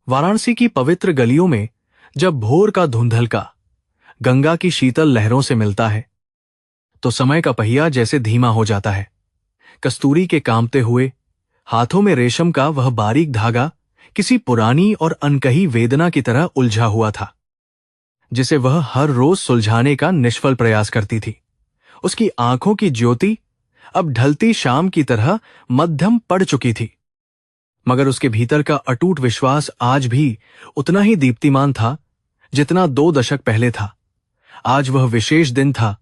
वाराणसी की पवित्र गलियों में जब भोर का धुंधलका गंगा की शीतल लहरों से मिलता है तो समय का पहिया जैसे धीमा हो जाता है। कस्तूरी के कांपते हुए हाथों में रेशम का वह बारीक धागा किसी पुरानी और अनकही वेदना की तरह उलझा हुआ था, जिसे वह हर रोज सुलझाने का निष्फल प्रयास करती थी। उसकी आंखों की ज्योति अब ढलती शाम की तरह मध्यम पड़ चुकी थी, मगर उसके भीतर का अटूट विश्वास आज भी उतना ही दीप्तिमान था जितना 2 दशक पहले था। आज वह विशेष दिन था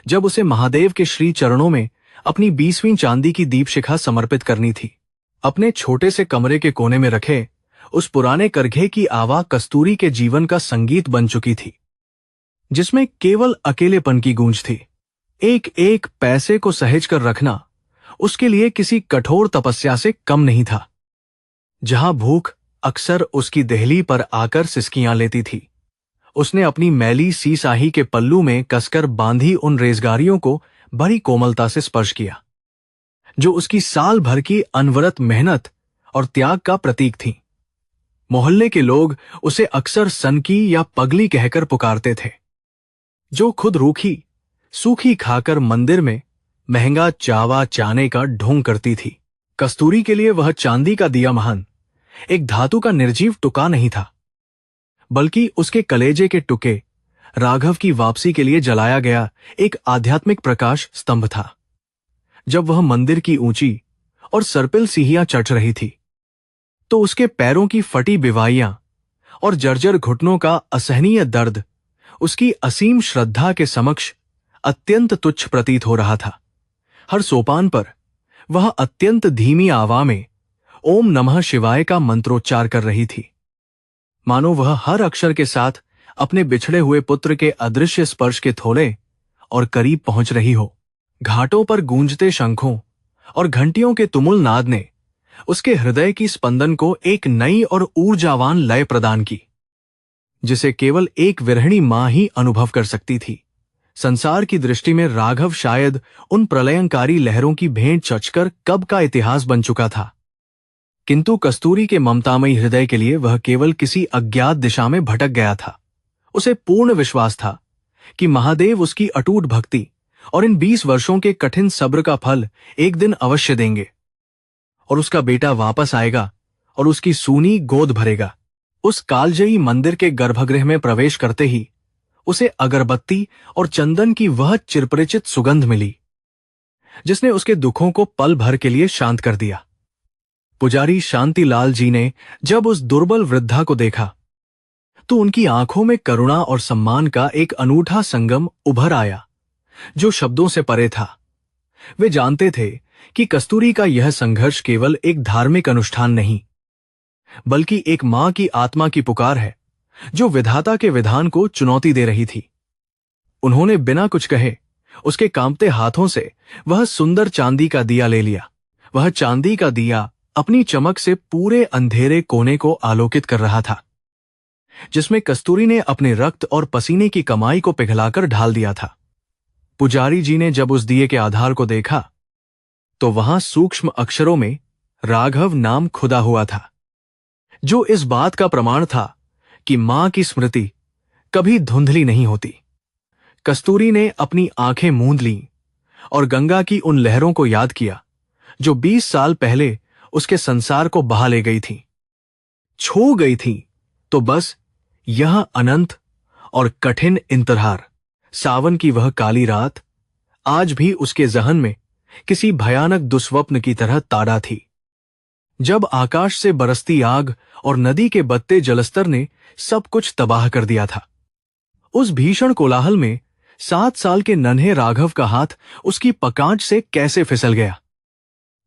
जब उसे महादेव के श्री चरणों में अपनी 20वीं चांदी की दीपशिखा समर्पित करनी थी। अपने छोटे से कमरे के कोने में रखे उस पुराने करघे की आवा कस्तूरी के जीवन का संगीत बन चुकी थी, जिसमें केवल अकेलेपन की गूंज थी। एक एक पैसे को सहेज कर रखना उसके लिए किसी कठोर तपस्या से कम नहीं था। जहां भूख अक्सर उसकी देहली पर आकर सिसकियां लेती थी, उसने अपनी मैली सीसाही के पल्लू में कसकर बांधी उन रेजगारियों को बड़ी कोमलता से स्पर्श किया, जो उसकी साल भर की अनवरत मेहनत और त्याग का प्रतीक थी। मोहल्ले के लोग उसे अक्सर सनकी या पगली कहकर पुकारते थे, जो खुद रूखी सूखी खाकर मंदिर में महंगा चावा चाने का ढोंग करती थी। कस्तूरी के लिए वह चांदी का दिया महान एक धातु का निर्जीव टुका नहीं था, बल्कि उसके कलेजे के टुके राघव की वापसी के लिए जलाया गया एक आध्यात्मिक प्रकाश स्तंभ था। जब वह मंदिर की ऊंची और सर्पिल सीढ़ियां चढ़ रही थी, तो उसके पैरों की फटी बिवाइयां और जर्जर घुटनों का असहनीय दर्द उसकी असीम श्रद्धा के समक्ष अत्यंत तुच्छ प्रतीत हो रहा था। हर सोपान पर वह अत्यंत धीमी आवाज में ओम नमः शिवाय का मंत्रोच्चार कर रही थी, मानो वह हर अक्षर के साथ अपने बिछड़े हुए पुत्र के अदृश्य स्पर्श के थोले और करीब पहुंच रही हो। घाटों पर गूंजते शंखों और घंटियों के तुमुल नाद ने उसके हृदय की स्पंदन को एक नई और ऊर्जावान लय प्रदान की, जिसे केवल एक विरहिणी मां ही अनुभव कर सकती थी। संसार की दृष्टि में राघव शायद उन प्रलयंकारी लहरों की भेंट चचकर कब का इतिहास बन चुका था, किंतु कस्तूरी के ममतामयी हृदय के लिए वह केवल किसी अज्ञात दिशा में भटक गया था। उसे पूर्ण विश्वास था कि महादेव उसकी अटूट भक्ति और इन 20 वर्षों के कठिन सब्र का फल एक दिन अवश्य देंगे, और उसका बेटा वापस आएगा और उसकी सूनी गोद भरेगा। उस कालजयी मंदिर के गर्भगृह में प्रवेश करते ही उसे अगरबत्ती और चंदन की वह चिरपरिचित सुगंध मिली, जिसने उसके दुखों को पल भर के लिए शांत कर दिया। पुजारी शांतिलाल जी ने जब उस दुर्बल वृद्धा को देखा, तो उनकी आंखों में करुणा और सम्मान का एक अनूठा संगम उभर आया, जो शब्दों से परे था। वे जानते थे कि कस्तूरी का यह संघर्ष केवल एक धार्मिक अनुष्ठान नहीं, बल्कि एक मां की आत्मा की पुकार है, जो विधाता के विधान को चुनौती दे रही थी। उन्होंने बिना कुछ कहे उसके कांपते हाथों से वह सुंदर चांदी का दिया ले लिया। वह चांदी का दिया अपनी चमक से पूरे अंधेरे कोने को आलोकित कर रहा था, जिसमें कस्तूरी ने अपने रक्त और पसीने की कमाई को पिघलाकर ढाल दिया था। पुजारी जी ने जब उस दिए के आधार को देखा, तो वहां सूक्ष्म अक्षरों में राघव नाम खुदा हुआ था, जो इस बात का प्रमाण था कि मां की स्मृति कभी धुंधली नहीं होती। कस्तूरी ने अपनी आंखें मूंद लीं और गंगा की उन लहरों को याद किया, जो 20 साल पहले उसके संसार को बहा ले गई थी। छू गई थी तो बस यह अनंत और कठिन इंतजार। सावन की वह काली रात आज भी उसके जहन में किसी भयानक दुस्वप्न की तरह ताड़ा थी, जब आकाश से बरसती आग और नदी के बढ़ते जलस्तर ने सब कुछ तबाह कर दिया था। उस भीषण कोलाहल में 7 साल के नन्हे राघव का हाथ उसकी पकांच से कैसे फिसल गया,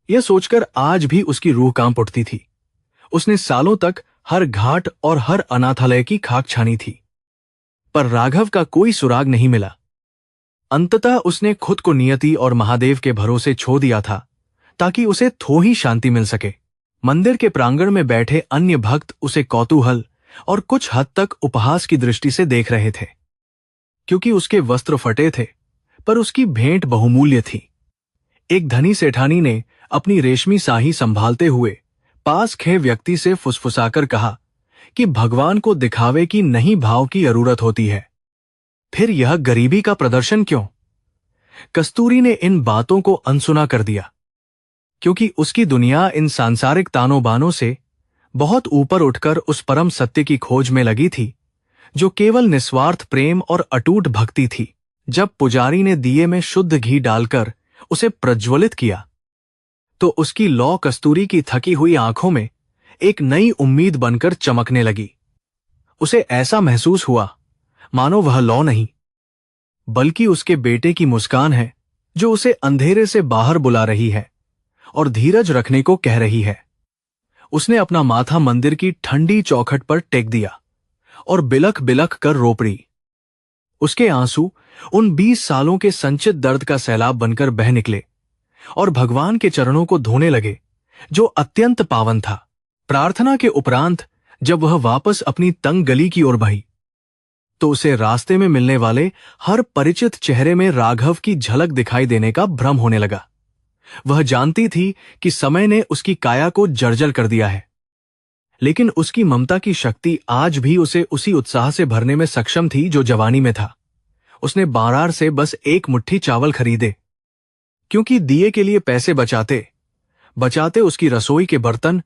यह सोचकर आज भी उसकी रूह कांप उठती थी। उसने सालों तक हर घाट और हर अनाथालय की खाक छानी थी, पर राघव का कोई सुराग नहीं मिला। अंततः उसने खुद को नियति और महादेव के भरोसे छोड़ दिया था, ताकि उसे थोड़ी शांति मिल सके। मंदिर के प्रांगण में बैठे अन्य भक्त उसे कौतूहल और कुछ हद तक उपहास की दृष्टि से देख रहे थे, क्योंकि उसके वस्त्र फटे थे, पर उसकी भेंट बहुमूल्य थी। एक धनी सेठानी ने अपनी रेशमी साही संभालते हुए पास खड़े व्यक्ति से फुसफुसाकर कहा कि भगवान को दिखावे की नहीं भाव की जरूरत होती है। फिर यह गरीबी का प्रदर्शन क्यों? कस्तूरी ने इन बातों को अनसुना कर दिया, क्योंकि उसकी दुनिया इन सांसारिक तानों बानों से बहुत ऊपर उठकर उस परम सत्य की खोज में लगी थी, जो केवल निस्वार्थ प्रेम और अटूट भक्ति थी। जब पुजारी ने दिए में शुद्ध घी डालकर उसे प्रज्वलित किया, तो उसकी लौ कस्तूरी की थकी हुई आंखों में एक नई उम्मीद बनकर चमकने लगी। उसे ऐसा महसूस हुआ मानो वह लौ नहीं, बल्कि उसके बेटे की मुस्कान है, जो उसे अंधेरे से बाहर बुला रही है और धीरज रखने को कह रही है। उसने अपना माथा मंदिर की ठंडी चौखट पर टेक दिया और बिलख बिलख कर रो पड़ी। उसके आंसू उन 20 सालों के संचित दर्द का सैलाब बनकर बह निकले और भगवान के चरणों को धोने लगे, जो अत्यंत पावन था। प्रार्थना के उपरांत जब वह वापस अपनी तंग गली की ओर बढ़ी, तो उसे रास्ते में मिलने वाले हर परिचित चेहरे में राघव की झलक दिखाई देने का भ्रम होने लगा। वह जानती थी कि समय ने उसकी काया को जर्जर कर दिया है, लेकिन उसकी ममता की शक्ति आज भी उसे उसी उत्साह से भरने में सक्षम थी जो जवानी में था। उसने बारार से बस एक मुट्ठी चावल खरीदे, क्योंकि दिए के लिए पैसे बचाते बचाते उसकी रसोई के बर्तन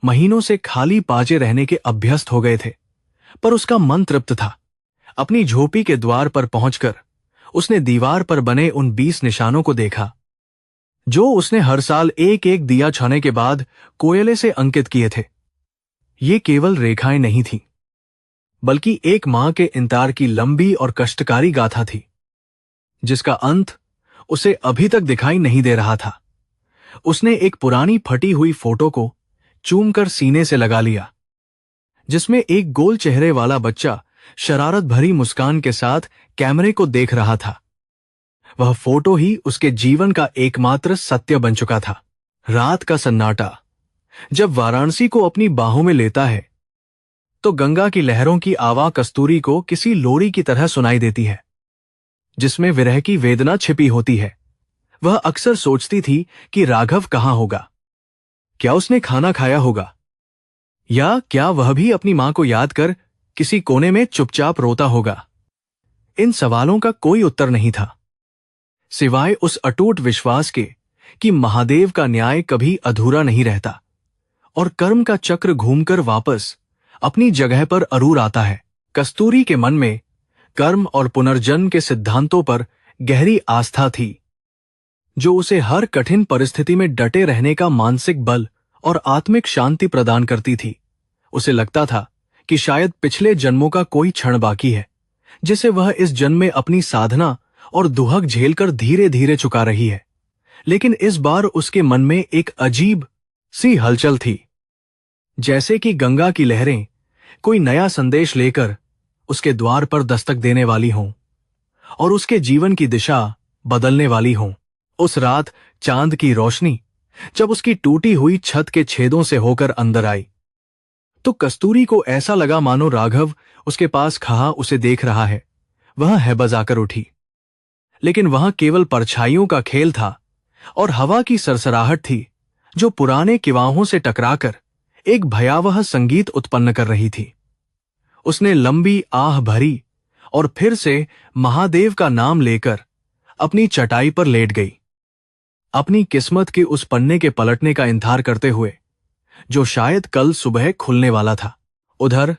महीनों से खाली पाजे रहने के अभ्यस्त हो गए थे। पर उसका मन तृप्त था। अपनी झोपड़ी के द्वार पर पहुंचकर उसने दीवार पर बने उन 20 निशानों को देखा, जो उसने हर साल एक एक दिया छाने के बाद कोयले से अंकित किए थे। ये केवल रेखाएं नहीं थीं, बल्कि एक मां के इंतजार की लंबी और कष्टकारी गाथा थी, जिसका अंत उसे अभी तक दिखाई नहीं दे रहा था। उसने एक पुरानी फटी हुई फोटो को चूमकर सीने से लगा लिया, जिसमें एक गोल चेहरे वाला बच्चा शरारत भरी मुस्कान के साथ कैमरे को देख रहा था। वह फोटो ही उसके जीवन का एकमात्र सत्य बन चुका था। रात का सन्नाटा जब वाराणसी को अपनी बाहों में लेता है, तो गंगा की लहरों की आवाज कस्तूरी को किसी लोरी की तरह सुनाई देती है, जिसमें विरह की वेदना छिपी होती है। वह अक्सर सोचती थी कि राघव कहाँ होगा, क्या उसने खाना खाया होगा, या क्या वह भी अपनी मां को याद कर किसी कोने में चुपचाप रोता होगा। इन सवालों का कोई उत्तर नहीं था, सिवाय उस अटूट विश्वास के कि महादेव का न्याय कभी अधूरा नहीं रहता और कर्म का चक्र घूमकर वापस अपनी जगह पर अरूर आता है। कस्तूरी के मन में कर्म और पुनर्जन्म के सिद्धांतों पर गहरी आस्था थी, जो उसे हर कठिन परिस्थिति में डटे रहने का मानसिक बल और आत्मिक शांति प्रदान करती थी। उसे लगता था कि शायद पिछले जन्मों का कोई क्षण बाकी है, जिसे वह इस जन्म में अपनी साधना और दुहक झेलकर धीरे धीरे चुका रही है। लेकिन इस बार उसके मन में एक अजीब सी हलचल थी, जैसे कि गंगा की लहरें कोई नया संदेश लेकर उसके द्वार पर दस्तक देने वाली हों और उसके जीवन की दिशा बदलने वाली हों। उस रात चांद की रोशनी जब उसकी टूटी हुई छत के छेदों से होकर अंदर आई, तो कस्तूरी को ऐसा लगा मानो राघव उसके पास खड़ा उसे देख रहा है। वह हैबजाकर उठी, लेकिन वहां केवल परछाइयों का खेल था और हवा की सरसराहट थी, जो पुराने किवाहों से टकराकर एक भयावह संगीत उत्पन्न कर रही थी। उसने लंबी आह भरी और फिर से महादेव का नाम लेकर अपनी चटाई पर लेट गई, अपनी किस्मत के उस पन्ने के पलटने का इंतजार करते हुए जो शायद कल सुबह खुलने वाला था। उधर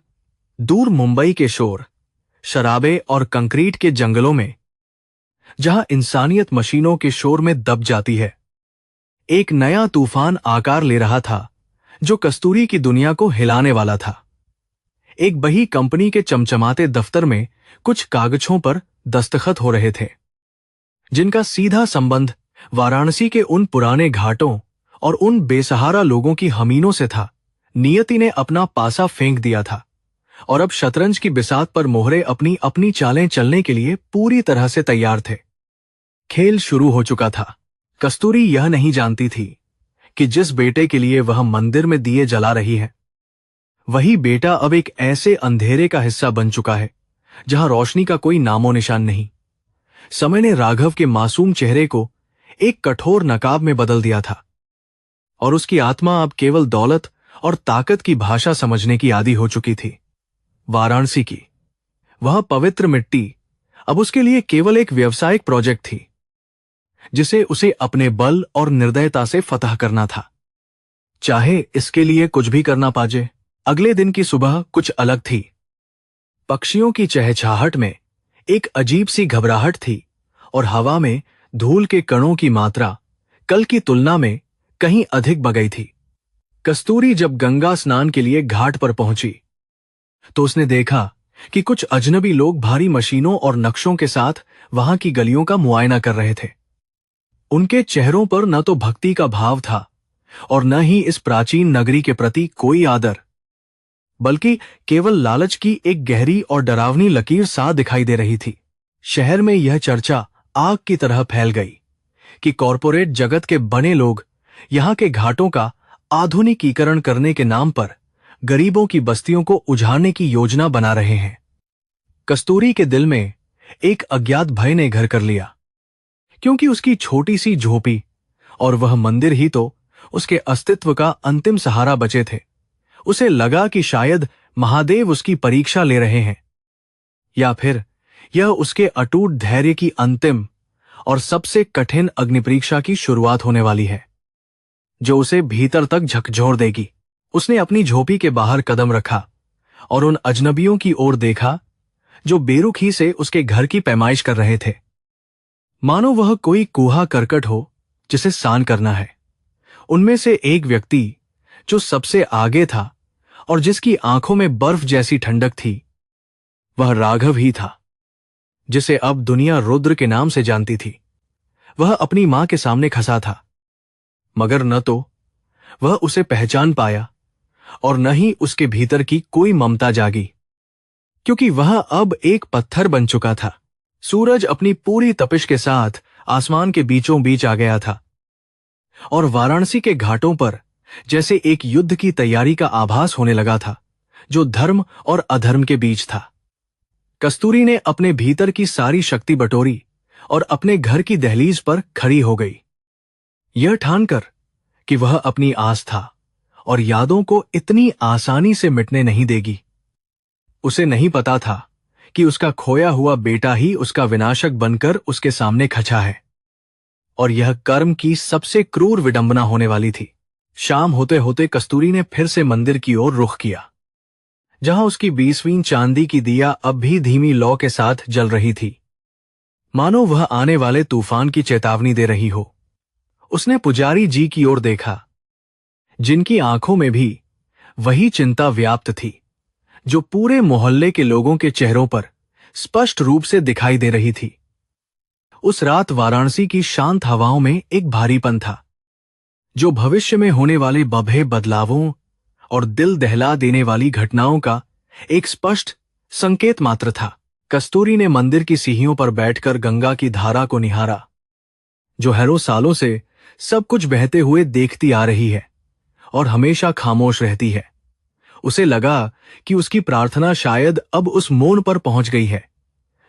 दूर मुंबई के शोर, शराबे और कंक्रीट के जंगलों में, जहां इंसानियत मशीनों के शोर में दब जाती है, एक नया तूफान आकार ले रहा था, जो कस्तूरी की दुनिया को हिलाने वाला था। एक बही कंपनी के चमचमाते दफ्तर में कुछ कागजों पर दस्तखत हो रहे थे, जिनका सीधा संबंध वाराणसी के उन पुराने घाटों और उन बेसहारा लोगों की हमीनों से था। नियति ने अपना पासा फेंक दिया था और अब शतरंज की बिसात पर मोहरे अपनी अपनी चालें चलने के लिए पूरी तरह से तैयार थे। खेल शुरू हो चुका था। कस्तूरी यह नहीं जानती थी कि जिस बेटे के लिए वह मंदिर में दिए जला रही है, वही बेटा अब एक ऐसे अंधेरे का हिस्सा बन चुका है जहां रोशनी का कोई नामो निशान नहीं। समय ने राघव के मासूम चेहरे को एक कठोर नकाब में बदल दिया था और उसकी आत्मा अब केवल दौलत और ताकत की भाषा समझने की आदी हो चुकी थी। वाराणसी की वह पवित्र मिट्टी अब उसके लिए केवल एक व्यावसायिक प्रोजेक्ट थी, जिसे उसे अपने बल और निर्दयता से फतह करना था, चाहे इसके लिए कुछ भी करना पाजे। अगले दिन की सुबह कुछ अलग थी। पक्षियों की चहचहाहट में एक अजीब सी घबराहट थी और हवा में धूल के कणों की मात्रा कल की तुलना में कहीं अधिक बगई थी। कस्तूरी जब गंगा स्नान के लिए घाट पर पहुंची तो उसने देखा कि कुछ अजनबी लोग भारी मशीनों और नक्शों के साथ वहां की गलियों का मुआयना कर रहे थे। उनके चेहरों पर न तो भक्ति का भाव था और न ही इस प्राचीन नगरी के प्रति कोई आदर, बल्कि केवल लालच की एक गहरी और डरावनी लकीर सा दिखाई दे रही थी। शहर में यह चर्चा आग की तरह फैल गई कि कॉरपोरेट जगत के बने लोग यहां के घाटों का आधुनिकीकरण करने के नाम पर गरीबों की बस्तियों को उजाड़ने की योजना बना रहे हैं। कस्तूरी के दिल में एक अज्ञात भय ने घर कर लिया, क्योंकि उसकी छोटी सी झोपड़ी और वह मंदिर ही तो उसके अस्तित्व का अंतिम सहारा बचे थे। उसे लगा कि शायद महादेव उसकी परीक्षा ले रहे हैं, या फिर यह उसके अटूट धैर्य की अंतिम और सबसे कठिन अग्निपरीक्षा की शुरुआत होने वाली है, जो उसे भीतर तक झकझोर देगी। उसने अपनी झोपड़ी के बाहर कदम रखा और उन अजनबियों की ओर देखा जो बेरुखी से उसके घर की पैमाइश कर रहे थे, मानो वह कोई कूहा करकट हो जिसे सान करना है। उनमें से एक व्यक्ति जो सबसे आगे था और जिसकी आंखों में बर्फ जैसी ठंडक थी, वह राघव ही था, जिसे अब दुनिया रुद्र के नाम से जानती थी। वह अपनी मां के सामने खसा था, मगर न तो वह उसे पहचान पाया और न ही उसके भीतर की कोई ममता जागी, क्योंकि वह अब एक पत्थर बन चुका था। सूरज अपनी पूरी तपिश के साथ आसमान के बीचों बीच आ गया था और वाराणसी के घाटों पर जैसे एक युद्ध की तैयारी का आभास होने लगा था, जो धर्म और अधर्म के बीच था। कस्तूरी ने अपने भीतर की सारी शक्ति बटोरी और अपने घर की दहलीज पर खड़ी हो गई, यह ठानकर कि वह अपनी आस्था और यादों को इतनी आसानी से मिटने नहीं देगी। उसे नहीं पता था कि उसका खोया हुआ बेटा ही उसका विनाशक बनकर उसके सामने खचा है, और यह कर्म की सबसे क्रूर विडंबना होने वाली थी। शाम होते होते कस्तूरी ने फिर से मंदिर की ओर रुख किया, जहां उसकी 20वीं चांदी की दिया अब भी धीमी लौ के साथ जल रही थी, मानो वह आने वाले तूफान की चेतावनी दे रही हो। उसने पुजारी जी की ओर देखा, जिनकी आंखों में भी वही चिंता व्याप्त थी जो पूरे मोहल्ले के लोगों के चेहरों पर स्पष्ट रूप से दिखाई दे रही थी। उस रात वाराणसी की शांत हवाओं में एक भारीपन था, जो भविष्य में होने वाले बड़े बदलावों और दिल दहला देने वाली घटनाओं का एक स्पष्ट संकेत मात्र था। कस्तूरी ने मंदिर की सीढ़ियों पर बैठकर गंगा की धारा को निहारा, जो हजारों सालों से सब कुछ बहते हुए देखती आ रही है और हमेशा खामोश रहती है। उसे लगा कि उसकी प्रार्थना शायद अब उस मोड़ पर पहुंच गई है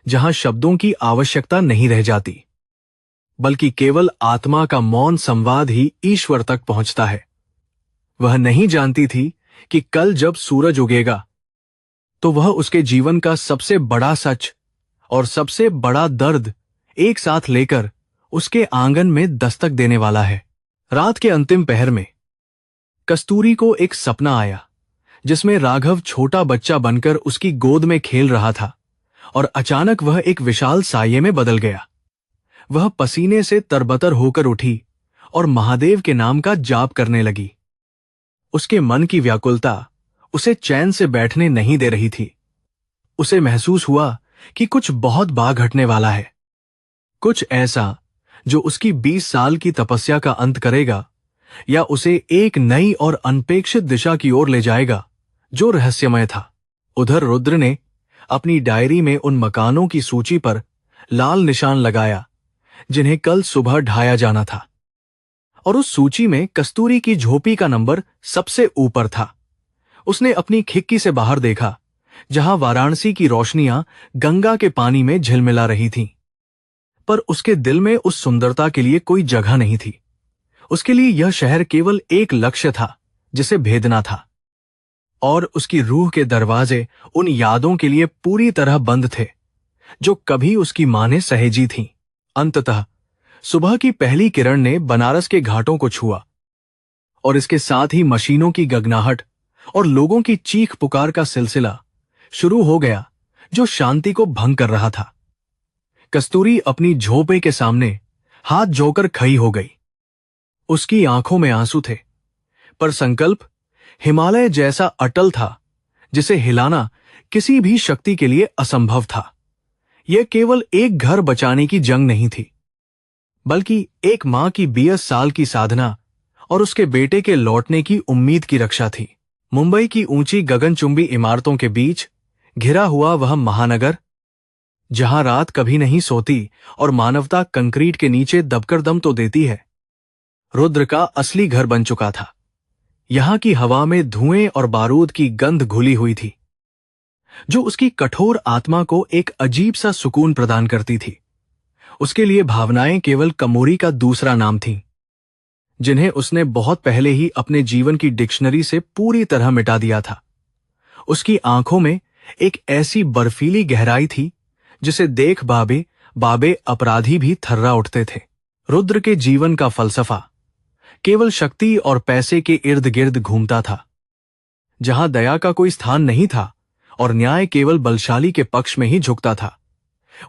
जहां शब्दों की आवश्यकता नहीं रह जाती, बल्कि केवल आत्मा का मौन संवाद ही ईश्वर तक पहुंचता है। वह नहीं जानती थी कि कल जब सूरज उगेगा तो वह उसके जीवन का सबसे बड़ा सच और सबसे बड़ा दर्द एक साथ लेकर उसके आंगन में दस्तक देने वाला है। रात के अंतिम पहर में कस्तूरी को एक सपना आया, जिसमें राघव छोटा बच्चा बनकर उसकी गोद में खेल रहा था और अचानक वह एक विशाल साये में बदल गया। वह पसीने से तरबतर होकर उठी और महादेव के नाम का जाप करने लगी। उसके मन की व्याकुलता उसे चैन से बैठने नहीं दे रही थी। उसे महसूस हुआ कि कुछ बहुत बड़ा घटने वाला है, कुछ ऐसा जो उसकी 20 साल की तपस्या का अंत करेगा या उसे एक नई और अनपेक्षित दिशा की ओर ले जाएगा जो रहस्यमय था। उधर रुद्र ने अपनी डायरी में उन मकानों की सूची पर लाल निशान लगाया जिन्हें कल सुबह ढाया जाना था, और उस सूची में कस्तूरी की झोपड़ी का नंबर सबसे ऊपर था। उसने अपनी खिड़की से बाहर देखा, जहां वाराणसी की रोशनियां गंगा के पानी में झिलमिला रही थीं, पर उसके दिल में उस सुंदरता के लिए कोई जगह नहीं थी। उसके लिए यह शहर केवल एक लक्ष्य था जिसे भेदना था। और उसकी रूह के दरवाजे उन यादों के लिए पूरी तरह बंद थे जो कभी उसकी मां ने सहेजी थीं। अंततः सुबह की पहली किरण ने बनारस के घाटों को छुआ और इसके साथ ही मशीनों की गगनाहट और लोगों की चीख पुकार का सिलसिला शुरू हो गया जो शांति को भंग कर रहा था। कस्तूरी अपनी झोपड़ी के सामने हाथ जोकर खड़ी हो गई। उसकी आंखों में आंसू थे, पर संकल्प हिमालय जैसा अटल था जिसे हिलाना किसी भी शक्ति के लिए असंभव था। यह केवल एक घर बचाने की जंग नहीं थी, बल्कि एक मां की 20 साल की साधना और उसके बेटे के लौटने की उम्मीद की रक्षा थी। मुंबई की ऊंची गगनचुंबी इमारतों के बीच घिरा हुआ वह महानगर, जहां रात कभी नहीं सोती और मानवता कंक्रीट के नीचे दबकर दम तो देती है, रुद्र का असली घर बन चुका था। यहां की हवा में धुएं और बारूद की गंध घुली हुई थी, जो उसकी कठोर आत्मा को एक अजीब सा सुकून प्रदान करती थी। उसके लिए भावनाएं केवल कमोरी का दूसरा नाम थीं, जिन्हें उसने बहुत पहले ही अपने जीवन की डिक्शनरी से पूरी तरह मिटा दिया था। उसकी आंखों में एक ऐसी बर्फीली गहराई थी जिसे देख बाबे अपराधी भी थर्रा उठते थे। रुद्र के जीवन का फलसफा केवल शक्ति और पैसे के इर्द गिर्द घूमता था, जहां दया का कोई स्थान नहीं था और न्याय केवल बलशाली के पक्ष में ही झुकता था।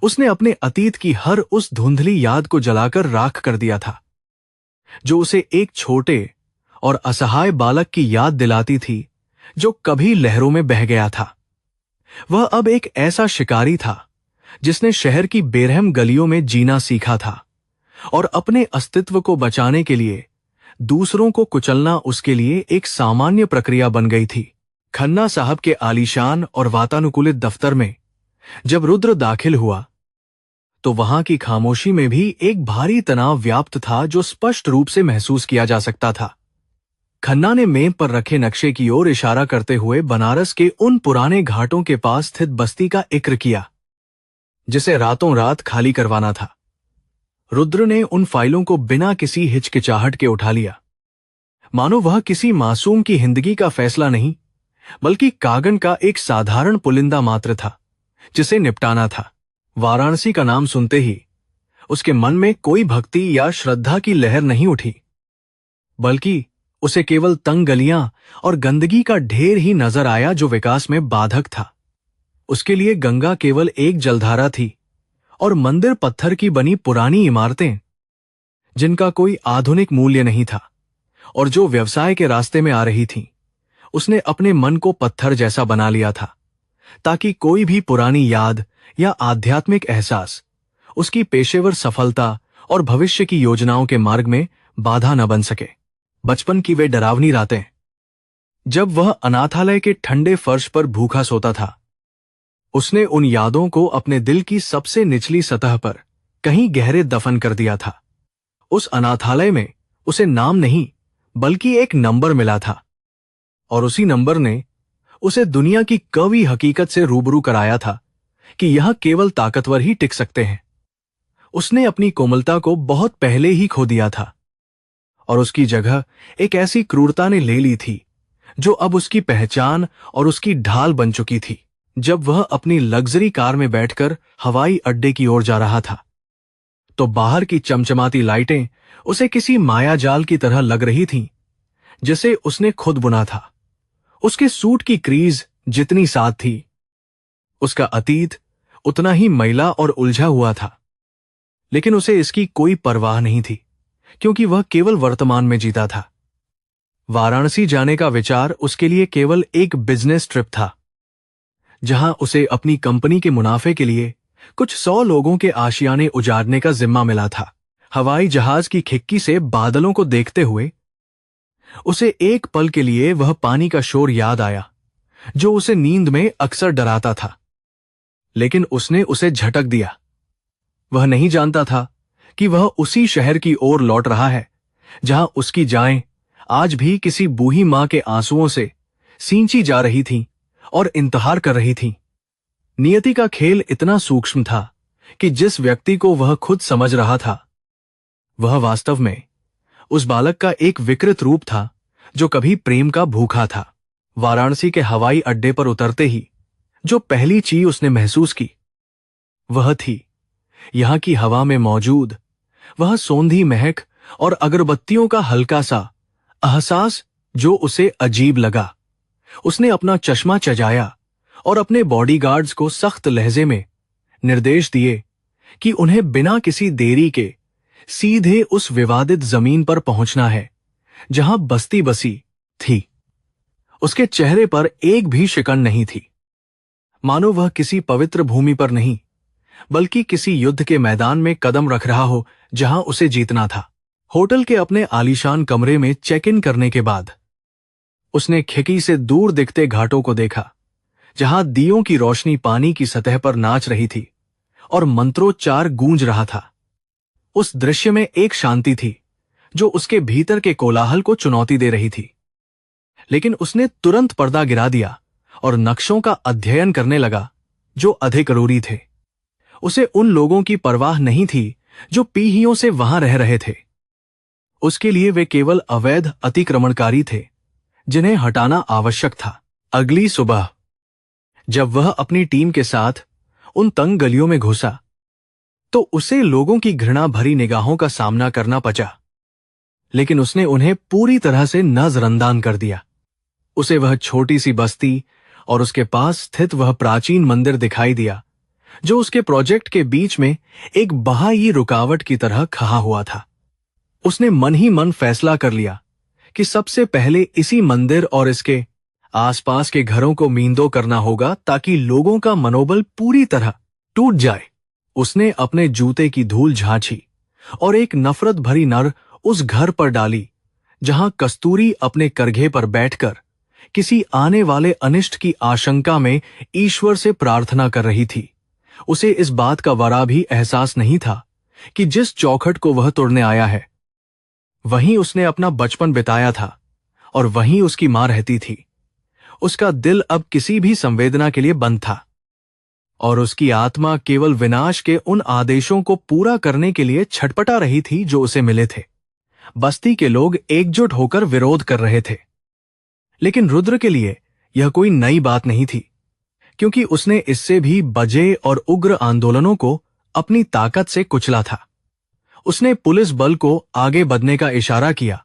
उसने अपने अतीत की हर उस धुंधली याद को जलाकर राख कर दिया था, जो उसे एक छोटे और असहाय बालक की याद दिलाती थी जो कभी लहरों में बह गया था। वह अब एक ऐसा शिकारी था जिसने शहर की बेरहम गलियों में जीना सीखा था और अपने अस्तित्व को बचाने के लिए दूसरों को कुचलना उसके लिए एक सामान्य प्रक्रिया बन गई थी। खन्ना साहब के आलीशान और वातानुकूलित दफ्तर में जब रुद्र दाखिल हुआ तो वहां की खामोशी में भी एक भारी तनाव व्याप्त था जो स्पष्ट रूप से महसूस किया जा सकता था। खन्ना ने मेज पर रखे नक्शे की ओर इशारा करते हुए बनारस के उन पुराने घाटों के पास स्थित बस्ती का जिक्र किया जिसे रातों रात खाली करवाना था। रुद्र ने उन फाइलों को बिना किसी हिचकिचाहट के उठा लिया, मानो वह किसी मासूम की जिंदगी का फैसला नहीं, बल्कि कागन का एक साधारण पुलिंदा मात्र था जिसे निपटाना था। वाराणसी का नाम सुनते ही उसके मन में कोई भक्ति या श्रद्धा की लहर नहीं उठी, बल्कि उसे केवल तंग गलियां और गंदगी का ढेर ही नजर आया जो विकास में बाधक था। उसके लिए गंगा केवल एक जलधारा थी और मंदिर पत्थर की बनी पुरानी इमारतें जिनका कोई आधुनिक मूल्य नहीं था और जो व्यवसाय के रास्ते में आ रही थीं। उसने अपने मन को पत्थर जैसा बना लिया था ताकि कोई भी पुरानी याद या आध्यात्मिक एहसास उसकी पेशेवर सफलता और भविष्य की योजनाओं के मार्ग में बाधा न बन सके। बचपन की वे डरावनी रातें, जब वह अनाथालय के ठंडे फर्श पर भूखा सोता था, उसने उन यादों को अपने दिल की सबसे निचली सतह पर कहीं गहरे दफन कर दिया था। उस अनाथालय में उसे नाम नहीं बल्कि एक नंबर मिला था और उसी नंबर ने उसे दुनिया की कड़वी हकीकत से रूबरू कराया था कि यह केवल ताकतवर ही टिक सकते हैं। उसने अपनी कोमलता को बहुत पहले ही खो दिया था और उसकी जगह एक ऐसी क्रूरता ने ले ली थी जो अब उसकी पहचान और उसकी ढाल बन चुकी थी। जब वह अपनी लग्जरी कार में बैठकर हवाई अड्डे की ओर जा रहा था तो बाहर की चमचमाती लाइटें उसे किसी मायाजाल की तरह लग रही थीं जिसे उसने खुद बुना था। उसके सूट की क्रीज जितनी साफ थी, उसका अतीत उतना ही मैला और उलझा हुआ था, लेकिन उसे इसकी कोई परवाह नहीं थी क्योंकि वह केवल वर्तमान में जीता था। वाराणसी जाने का विचार उसके लिए केवल एक बिजनेस ट्रिप था, जहां उसे अपनी कंपनी के मुनाफे के लिए कुछ 100 लोगों के आशियाने उजाड़ने का जिम्मा मिला था। हवाई जहाज की खिड़की से बादलों को देखते हुए उसे एक पल के लिए वह पानी का शोर याद आया जो उसे नींद में अक्सर डराता था, लेकिन उसने उसे झटक दिया। वह नहीं जानता था कि वह उसी शहर की ओर लौट रहा है जहां उसकी जानें आज भी किसी बूढ़ी मां के आंसुओं से सींची जा रही थीं और इंतजार कर रही थीं। नियति का खेल इतना सूक्ष्म था कि जिस व्यक्ति को वह खुद समझ रहा था वह वास्तव में उस बालक का एक विकृत रूप था जो कभी प्रेम का भूखा था। वाराणसी के हवाई अड्डे पर उतरते ही जो पहली चीज उसने महसूस की वह थी यहां की हवा में मौजूद वह सौंधी महक और अगरबत्तियों का हल्का सा एहसास जो उसे अजीब लगा। उसने अपना चश्मा चजाया और अपने बॉडीगार्ड्स को सख्त लहजे में निर्देश दिए कि उन्हें बिना किसी देरी के सीधे उस विवादित जमीन पर पहुंचना है जहां बस्ती बसी थी। उसके चेहरे पर एक भी शिकन नहीं थी, मानो वह किसी पवित्र भूमि पर नहीं बल्कि किसी युद्ध के मैदान में कदम रख रहा हो जहां उसे जीतना था। होटल के अपने आलीशान कमरे में चेक इन करने के बाद उसने खिड़की से दूर दिखते घाटों को देखा जहां दियों की रोशनी पानी की सतह पर नाच रही थी और मंत्रोच्चार गूंज रहा था। उस दृश्य में एक शांति थी जो उसके भीतर के कोलाहल को चुनौती दे रही थी। लेकिन उसने तुरंत पर्दा गिरा दिया और नक्शों का अध्ययन करने लगा जो अधिक जरूरी थे। उसे उन लोगों की परवाह नहीं थी जो पीढ़ियों से वहां रह रहे थे। उसके लिए वे केवल अवैध अतिक्रमणकारी थे जिन्हें हटाना आवश्यक था। अगली सुबह जब वह अपनी टीम के साथ उन तंग गलियों में घुसा तो उसे लोगों की घृणा भरी निगाहों का सामना करना पड़ा, लेकिन उसने उन्हें पूरी तरह से नजरअंदाज कर दिया। उसे वह छोटी सी बस्ती और उसके पास स्थित वह प्राचीन मंदिर दिखाई दिया जो उसके प्रोजेक्ट के बीच में एक बाह्य रुकावट की तरह खड़ा हुआ था। उसने मन ही मन फैसला कर लिया कि सबसे पहले इसी मंदिर और इसके आसपास के घरों को मींदो करना होगा ताकि लोगों का मनोबल पूरी तरह टूट जाए। उसने अपने जूते की धूल झांची और एक नफरत भरी नर उस घर पर डाली जहां कस्तूरी अपने करघे पर बैठकर किसी आने वाले अनिष्ट की आशंका में ईश्वर से प्रार्थना कर रही थी। उसे इस बात का वरा भी एहसास नहीं था कि जिस चौखट को वह तोड़ने आया है वहीं उसने अपना बचपन बिताया था और वहीं उसकी मां रहती थी। उसका दिल अब किसी भी संवेदना के लिए बंद था और उसकी आत्मा केवल विनाश के उन आदेशों को पूरा करने के लिए छटपटा रही थी जो उसे मिले थे। बस्ती के लोग एकजुट होकर विरोध कर रहे थे, लेकिन रुद्र के लिए यह कोई नई बात नहीं थी क्योंकि उसने इससे भी बजे और उग्र आंदोलनों को अपनी ताकत से कुचला था। उसने पुलिस बल को आगे बढ़ने का इशारा किया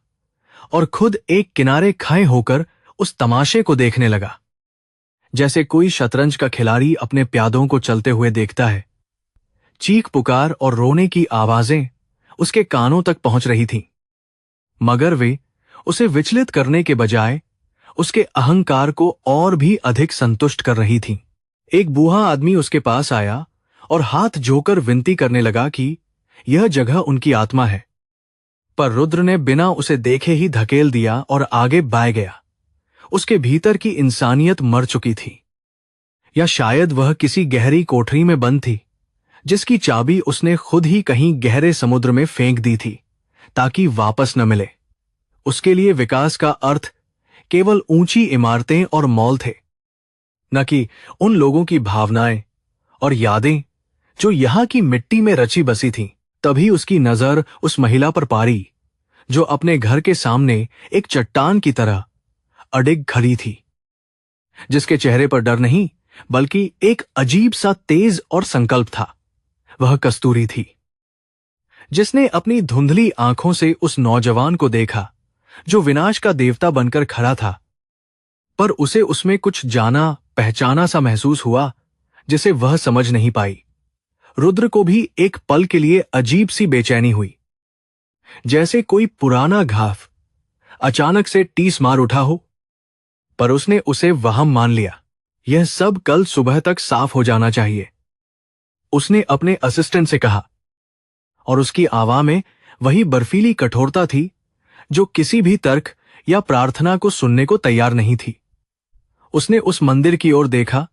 और खुद एक किनारे खड़े होकर उस तमाशे को देखने लगा जैसे कोई शतरंज का खिलाड़ी अपने प्यादों को चलते हुए देखता है। चीख पुकार और रोने की आवाजें उसके कानों तक पहुंच रही थीं, मगर वे उसे विचलित करने के बजाय उसके अहंकार को और भी अधिक संतुष्ट कर रही थीं। एक बूढ़ा आदमी उसके पास आया और हाथ जोकर विनती करने लगा कि यह जगह उनकी आत्मा है, पर रुद्र ने बिना उसे देखे ही धकेल दिया और आगे बढ़ गया। उसके भीतर की इंसानियत मर चुकी थी, या शायद वह किसी गहरी कोठरी में बंद थी जिसकी चाबी उसने खुद ही कहीं गहरे समुद्र में फेंक दी थी ताकि वापस न मिले। उसके लिए विकास का अर्थ केवल ऊंची इमारतें और मॉल थे, न कि उन लोगों की भावनाएं और यादें जो यहां की मिट्टी में रची बसी थीं। तभी उसकी नजर उस महिला पर पड़ी जो अपने घर के सामने एक चट्टान की तरह अडिग खड़ी थी, जिसके चेहरे पर डर नहीं बल्कि एक अजीब सा तेज और संकल्प था। वह कस्तूरी थी, जिसने अपनी धुंधली आंखों से उस नौजवान को देखा जो विनाश का देवता बनकर खड़ा था, पर उसे उसमें कुछ जाना पहचाना सा महसूस हुआ जिसे वह समझ नहीं पाई। रुद्र को भी एक पल के लिए अजीब सी बेचैनी हुई, जैसे कोई पुराना घाव अचानक से टीस मार उठा हो, पर उसने उसे वहम मान लिया। यह सब कल सुबह तक साफ हो जाना चाहिए, उसने अपने असिस्टेंट से कहा, और उसकी आवाज में वही बर्फीली कठोरता थी जो किसी भी तर्क या प्रार्थना को सुनने को तैयार नहीं थी। उसने उस मंदिर की ओर देखा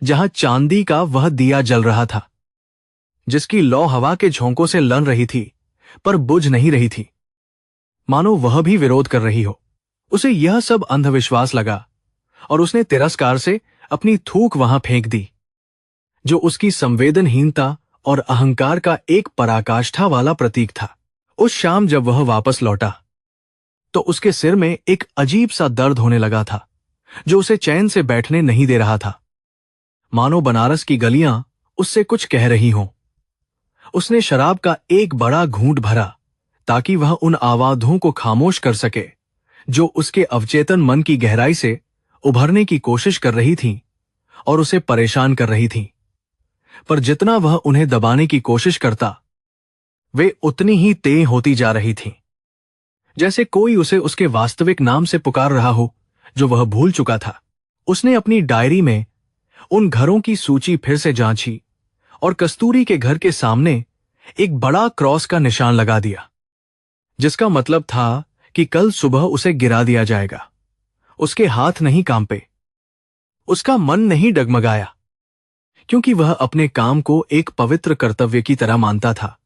जहां चांदी का वह दिया जल रहा था, जिसकी लौ हवा के झोंकों से लन रही थी पर बुझ नहीं रही थी, मानो वह भी विरोध कर रही हो। उसे यह सब अंधविश्वास लगा और उसने तिरस्कार से अपनी थूक वहां फेंक दी, जो उसकी संवेदनहीनता और अहंकार का एक पराकाष्ठा वाला प्रतीक था। उस शाम जब वह वापस लौटा तो उसके सिर में एक अजीब सा दर्द होने लगा था, जो उसे चैन से बैठने नहीं दे रहा था। मानो बनारस की गलियां उससे कुछ कह रही हों। उसने शराब का एक बड़ा घूंट भरा ताकि वह उन आवाज़ों को खामोश कर सके जो उसके अवचेतन मन की गहराई से उभरने की कोशिश कर रही थीं और उसे परेशान कर रही थीं। पर जितना वह उन्हें दबाने की कोशिश करता, वे उतनी ही तेज होती जा रही थीं, जैसे कोई उसे उसके वास्तविक नाम से पुकार रहा हो जो वह भूल चुका था। उसने अपनी डायरी में उन घरों की सूची फिर से जांची और कस्तूरी के घर के सामने एक बड़ा क्रॉस का निशान लगा दिया, जिसका मतलब था कि कल सुबह उसे गिरा दिया जाएगा। उसके हाथ नहीं कांपे, उसका मन नहीं डगमगाया, क्योंकि वह अपने काम को एक पवित्र कर्तव्य की तरह मानता था,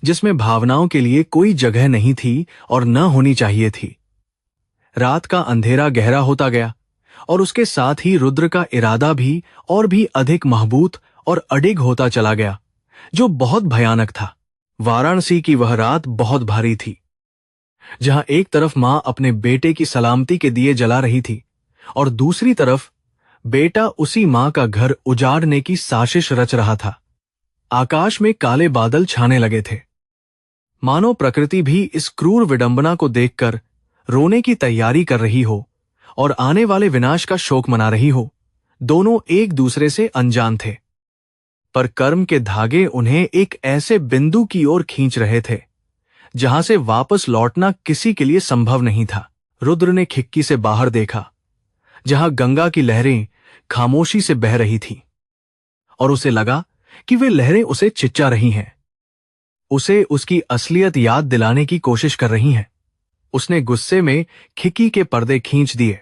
जिसमें भावनाओं के लिए कोई जगह नहीं थी और न होनी चाहिए थी। रात का अंधेरा गहरा होता गया और उसके साथ ही रुद्र का इरादा भी और भी अधिक मजबूत और अडिग होता चला गया, जो बहुत भयानक था। वाराणसी की वह रात बहुत भारी थी, जहां एक तरफ मां अपने बेटे की सलामती के दिए जला रही थी और दूसरी तरफ बेटा उसी मां का घर उजाड़ने की साजिश रच रहा था। आकाश में काले बादल छाने लगे थे, मानो प्रकृति भी इस क्रूर विडंबना को देखकर रोने की तैयारी कर रही हो और आने वाले विनाश का शोक मना रही हो। दोनों एक दूसरे से अनजान थे, पर कर्म के धागे उन्हें एक ऐसे बिंदु की ओर खींच रहे थे जहां से वापस लौटना किसी के लिए संभव नहीं था। रुद्र ने खिड़की से बाहर देखा, जहां गंगा की लहरें खामोशी से बह रही थीं, और उसे लगा कि वे लहरें उसे चिच्चा रही हैं, उसे उसकी असलियत याद दिलाने की कोशिश कर रही हैं। उसने गुस्से में खिड़की के पर्दे खींच दिए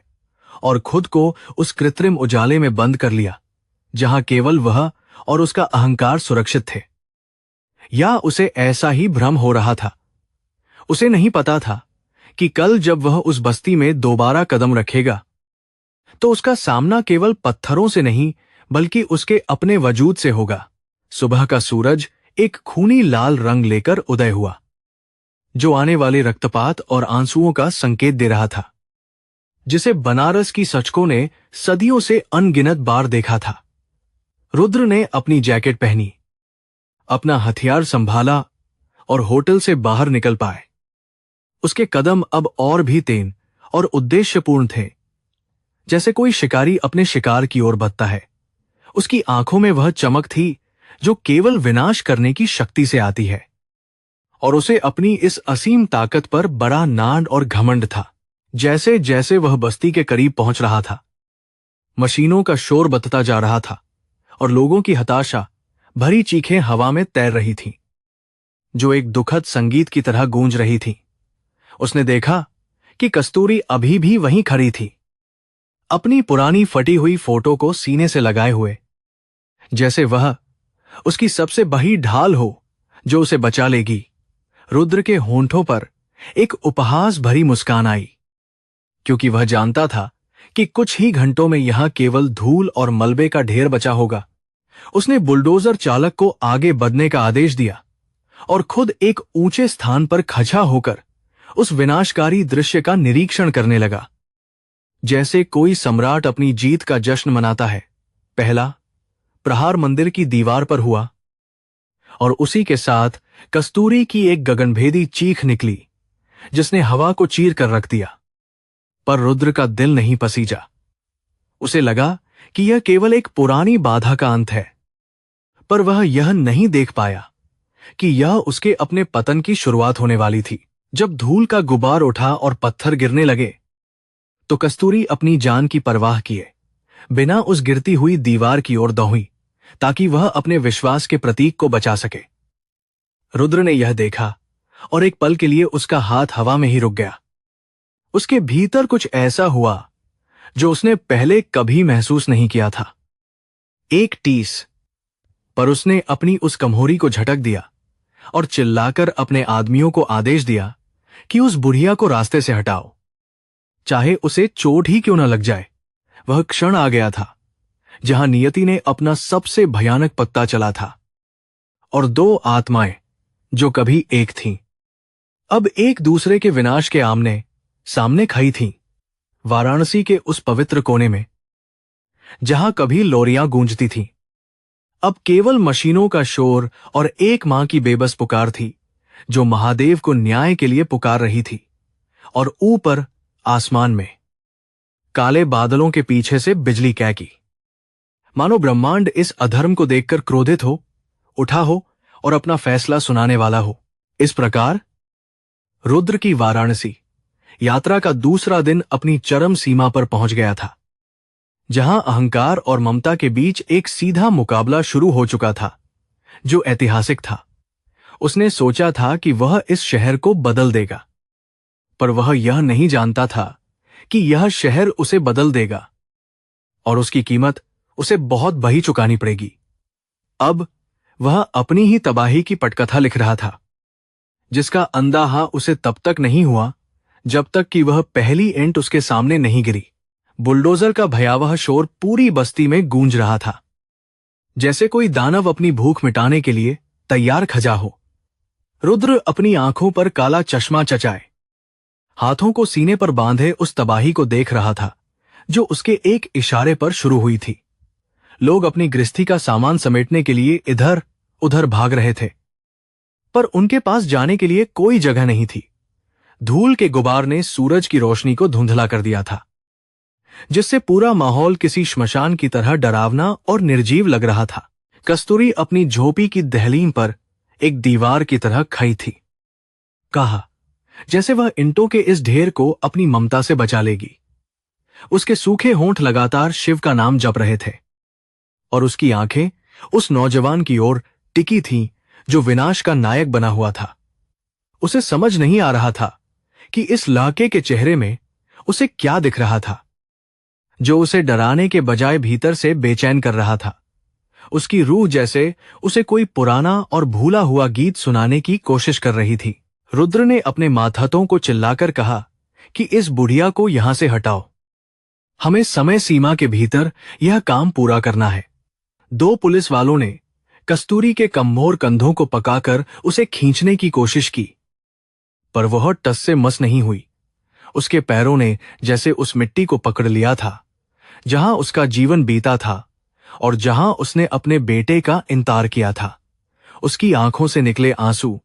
और खुद को उस कृत्रिम उजाले में बंद कर लिया जहां केवल वह और उसका अहंकार सुरक्षित थे। या उसे ऐसा ही भ्रम हो रहा था। उसे नहीं पता था कि कल जब वह उस बस्ती में दोबारा कदम रखेगा तो उसका सामना केवल पत्थरों से नहीं बल्कि उसके अपने वजूद से होगा। सुबह का सूरज एक खूनी लाल रंग लेकर उदय हुआ, जो आने वाले रक्तपात और आंसुओं का संकेत दे रहा था, जिसे बनारस की सचकों ने सदियों से अनगिनत बार देखा था। रुद्र ने अपनी जैकेट पहनी, अपना हथियार संभाला और होटल से बाहर निकल पाए। उसके कदम अब और भी तेज और उद्देश्यपूर्ण थे, जैसे कोई शिकारी अपने शिकार की ओर बढ़ता है। उसकी आंखों में वह चमक थी जो केवल विनाश करने की शक्ति से आती है, और उसे अपनी इस असीम ताकत पर बड़ा नाज और घमंड था। जैसे जैसे वह बस्ती के करीब पहुंच रहा था, मशीनों का शोर बढ़ता जा रहा था और लोगों की हताशा भरी चीखें हवा में तैर रही थीं, जो एक दुखद संगीत की तरह गूंज रही थीं। उसने देखा कि कस्तूरी अभी भी वहीं खड़ी थी, अपनी पुरानी फटी हुई फोटो को सीने से लगाए हुए, जैसे वह उसकी सबसे बड़ी ढाल हो जो उसे बचा लेगी। रुद्र के होंठों पर एक उपहास भरी मुस्कान आई, क्योंकि वह जानता था कि कुछ ही घंटों में यहां केवल धूल और मलबे का ढेर बचा होगा। उसने बुलडोजर चालक को आगे बढ़ने का आदेश दिया और खुद एक ऊंचे स्थान पर खड़ा होकर उस विनाशकारी दृश्य का निरीक्षण करने लगा, जैसे कोई सम्राट अपनी जीत का जश्न मनाता है। पहला प्रहार मंदिर की दीवार पर हुआ और उसी के साथ कस्तूरी की एक गगनभेदी चीख निकली, जिसने हवा को चीर कर रख दिया। पर रुद्र का दिल नहीं पसीजा। उसे लगा कि यह केवल एक पुरानी बाधा का अंत है, पर वह यह नहीं देख पाया कि यह उसके अपने पतन की शुरुआत होने वाली थी। जब धूल का गुबार उठा और पत्थर गिरने लगे, तो कस्तूरी अपनी जान की परवाह किए बिना उस गिरती हुई दीवार की ओर दौड़ी, ताकि वह अपने विश्वास के प्रतीक को बचा सके। रुद्र ने यह देखा और एक पल के लिए उसका हाथ हवा में ही रुक गया। उसके भीतर कुछ ऐसा हुआ जो उसने पहले कभी महसूस नहीं किया था। एक टीस, पर उसने अपनी उस कमोरी को झटक दिया और चिल्लाकर अपने आदमियों को आदेश दिया कि उस बुढ़िया को रास्ते से हटाओ, चाहे उसे चोट ही क्यों न लग जाए। वह क्षण आ गया था जहां नियति ने अपना सबसे भयानक पत्ता चला था, और दो आत्माएं जो कभी एक थीं, अब एक दूसरे के विनाश के आमने सामने खड़ी थीं। वाराणसी के उस पवित्र कोने में जहां कभी लोरियां गूंजती थीं, अब केवल मशीनों का शोर और एक मां की बेबस पुकार थी, जो महादेव को न्याय के लिए पुकार रही थी। और ऊपर आसमान में काले बादलों के पीछे से बिजली कैकी, मानो ब्रह्मांड इस अधर्म को देखकर क्रोधित हो उठा हो और अपना फैसला सुनाने वाला हो। इस प्रकार रुद्र की वाराणसी यात्रा का दूसरा दिन अपनी चरम सीमा पर पहुंच गया था, जहां अहंकार और ममता के बीच एक सीधा मुकाबला शुरू हो चुका था, जो ऐतिहासिक था। उसने सोचा था कि वह इस शहर को बदल देगा, पर वह यह नहीं जानता था कि यह शहर उसे बदल देगा, और उसकी कीमत उसे बहुत बड़ी चुकानी पड़ेगी। अब वह अपनी ही तबाही की पटकथा लिख रहा था, जिसका अंदाजा उसे तब तक नहीं हुआ जब तक कि वह पहली ईंट उसके सामने नहीं गिरी। बुलडोजर का भयावह शोर पूरी बस्ती में गूंज रहा था, जैसे कोई दानव अपनी भूख मिटाने के लिए तैयार खजा हो। रुद्र अपनी आंखों पर काला चश्मा चचाए, हाथों को सीने पर बांधे उस तबाही को देख रहा था, जो उसके एक इशारे पर शुरू हुई थी। लोग अपनी गृहस्थी का सामान समेटने के लिए इधर उधर भाग रहे थे, पर उनके पास जाने के लिए कोई जगह नहीं थी। धूल के गुबार ने सूरज की रोशनी को धुंधला कर दिया था, जिससे पूरा माहौल किसी श्मशान की तरह डरावना और निर्जीव लग रहा था। कस्तूरी अपनी झोपड़ी की दहलीम पर एक दीवार की तरह खड़ी थी, कहा जैसे वह ईंटों के इस ढेर को अपनी ममता से बचा लेगी। उसके सूखे होंठ लगातार शिव का नाम जप रहे थे, और उसकी आंखें उस नौजवान की ओर टिकी थीं जो विनाश का नायक बना हुआ था। उसे समझ नहीं आ रहा था कि इस लड़के के चेहरे में उसे क्या दिख रहा था, जो उसे डराने के बजाय भीतर से बेचैन कर रहा था। उसकी रूह जैसे उसे कोई पुराना और भूला हुआ गीत सुनाने की कोशिश कर रही थी। रुद्र ने अपने मातहतों को चिल्लाकर कहा कि इस बुढ़िया को यहां से हटाओ, हमें समय सीमा के भीतर यह काम पूरा करना है। दो पुलिस वालों ने कस्तूरी के कमजोर कंधों को पकाकर उसे खींचने की कोशिश की, पर वह टस से मस नहीं हुई। उसके पैरों ने जैसे उस मिट्टी को पकड़ लिया था जहां उसका जीवन बीता था और जहां उसने अपने बेटे का इंतजार किया था। उसकी आंखों से निकले आंसू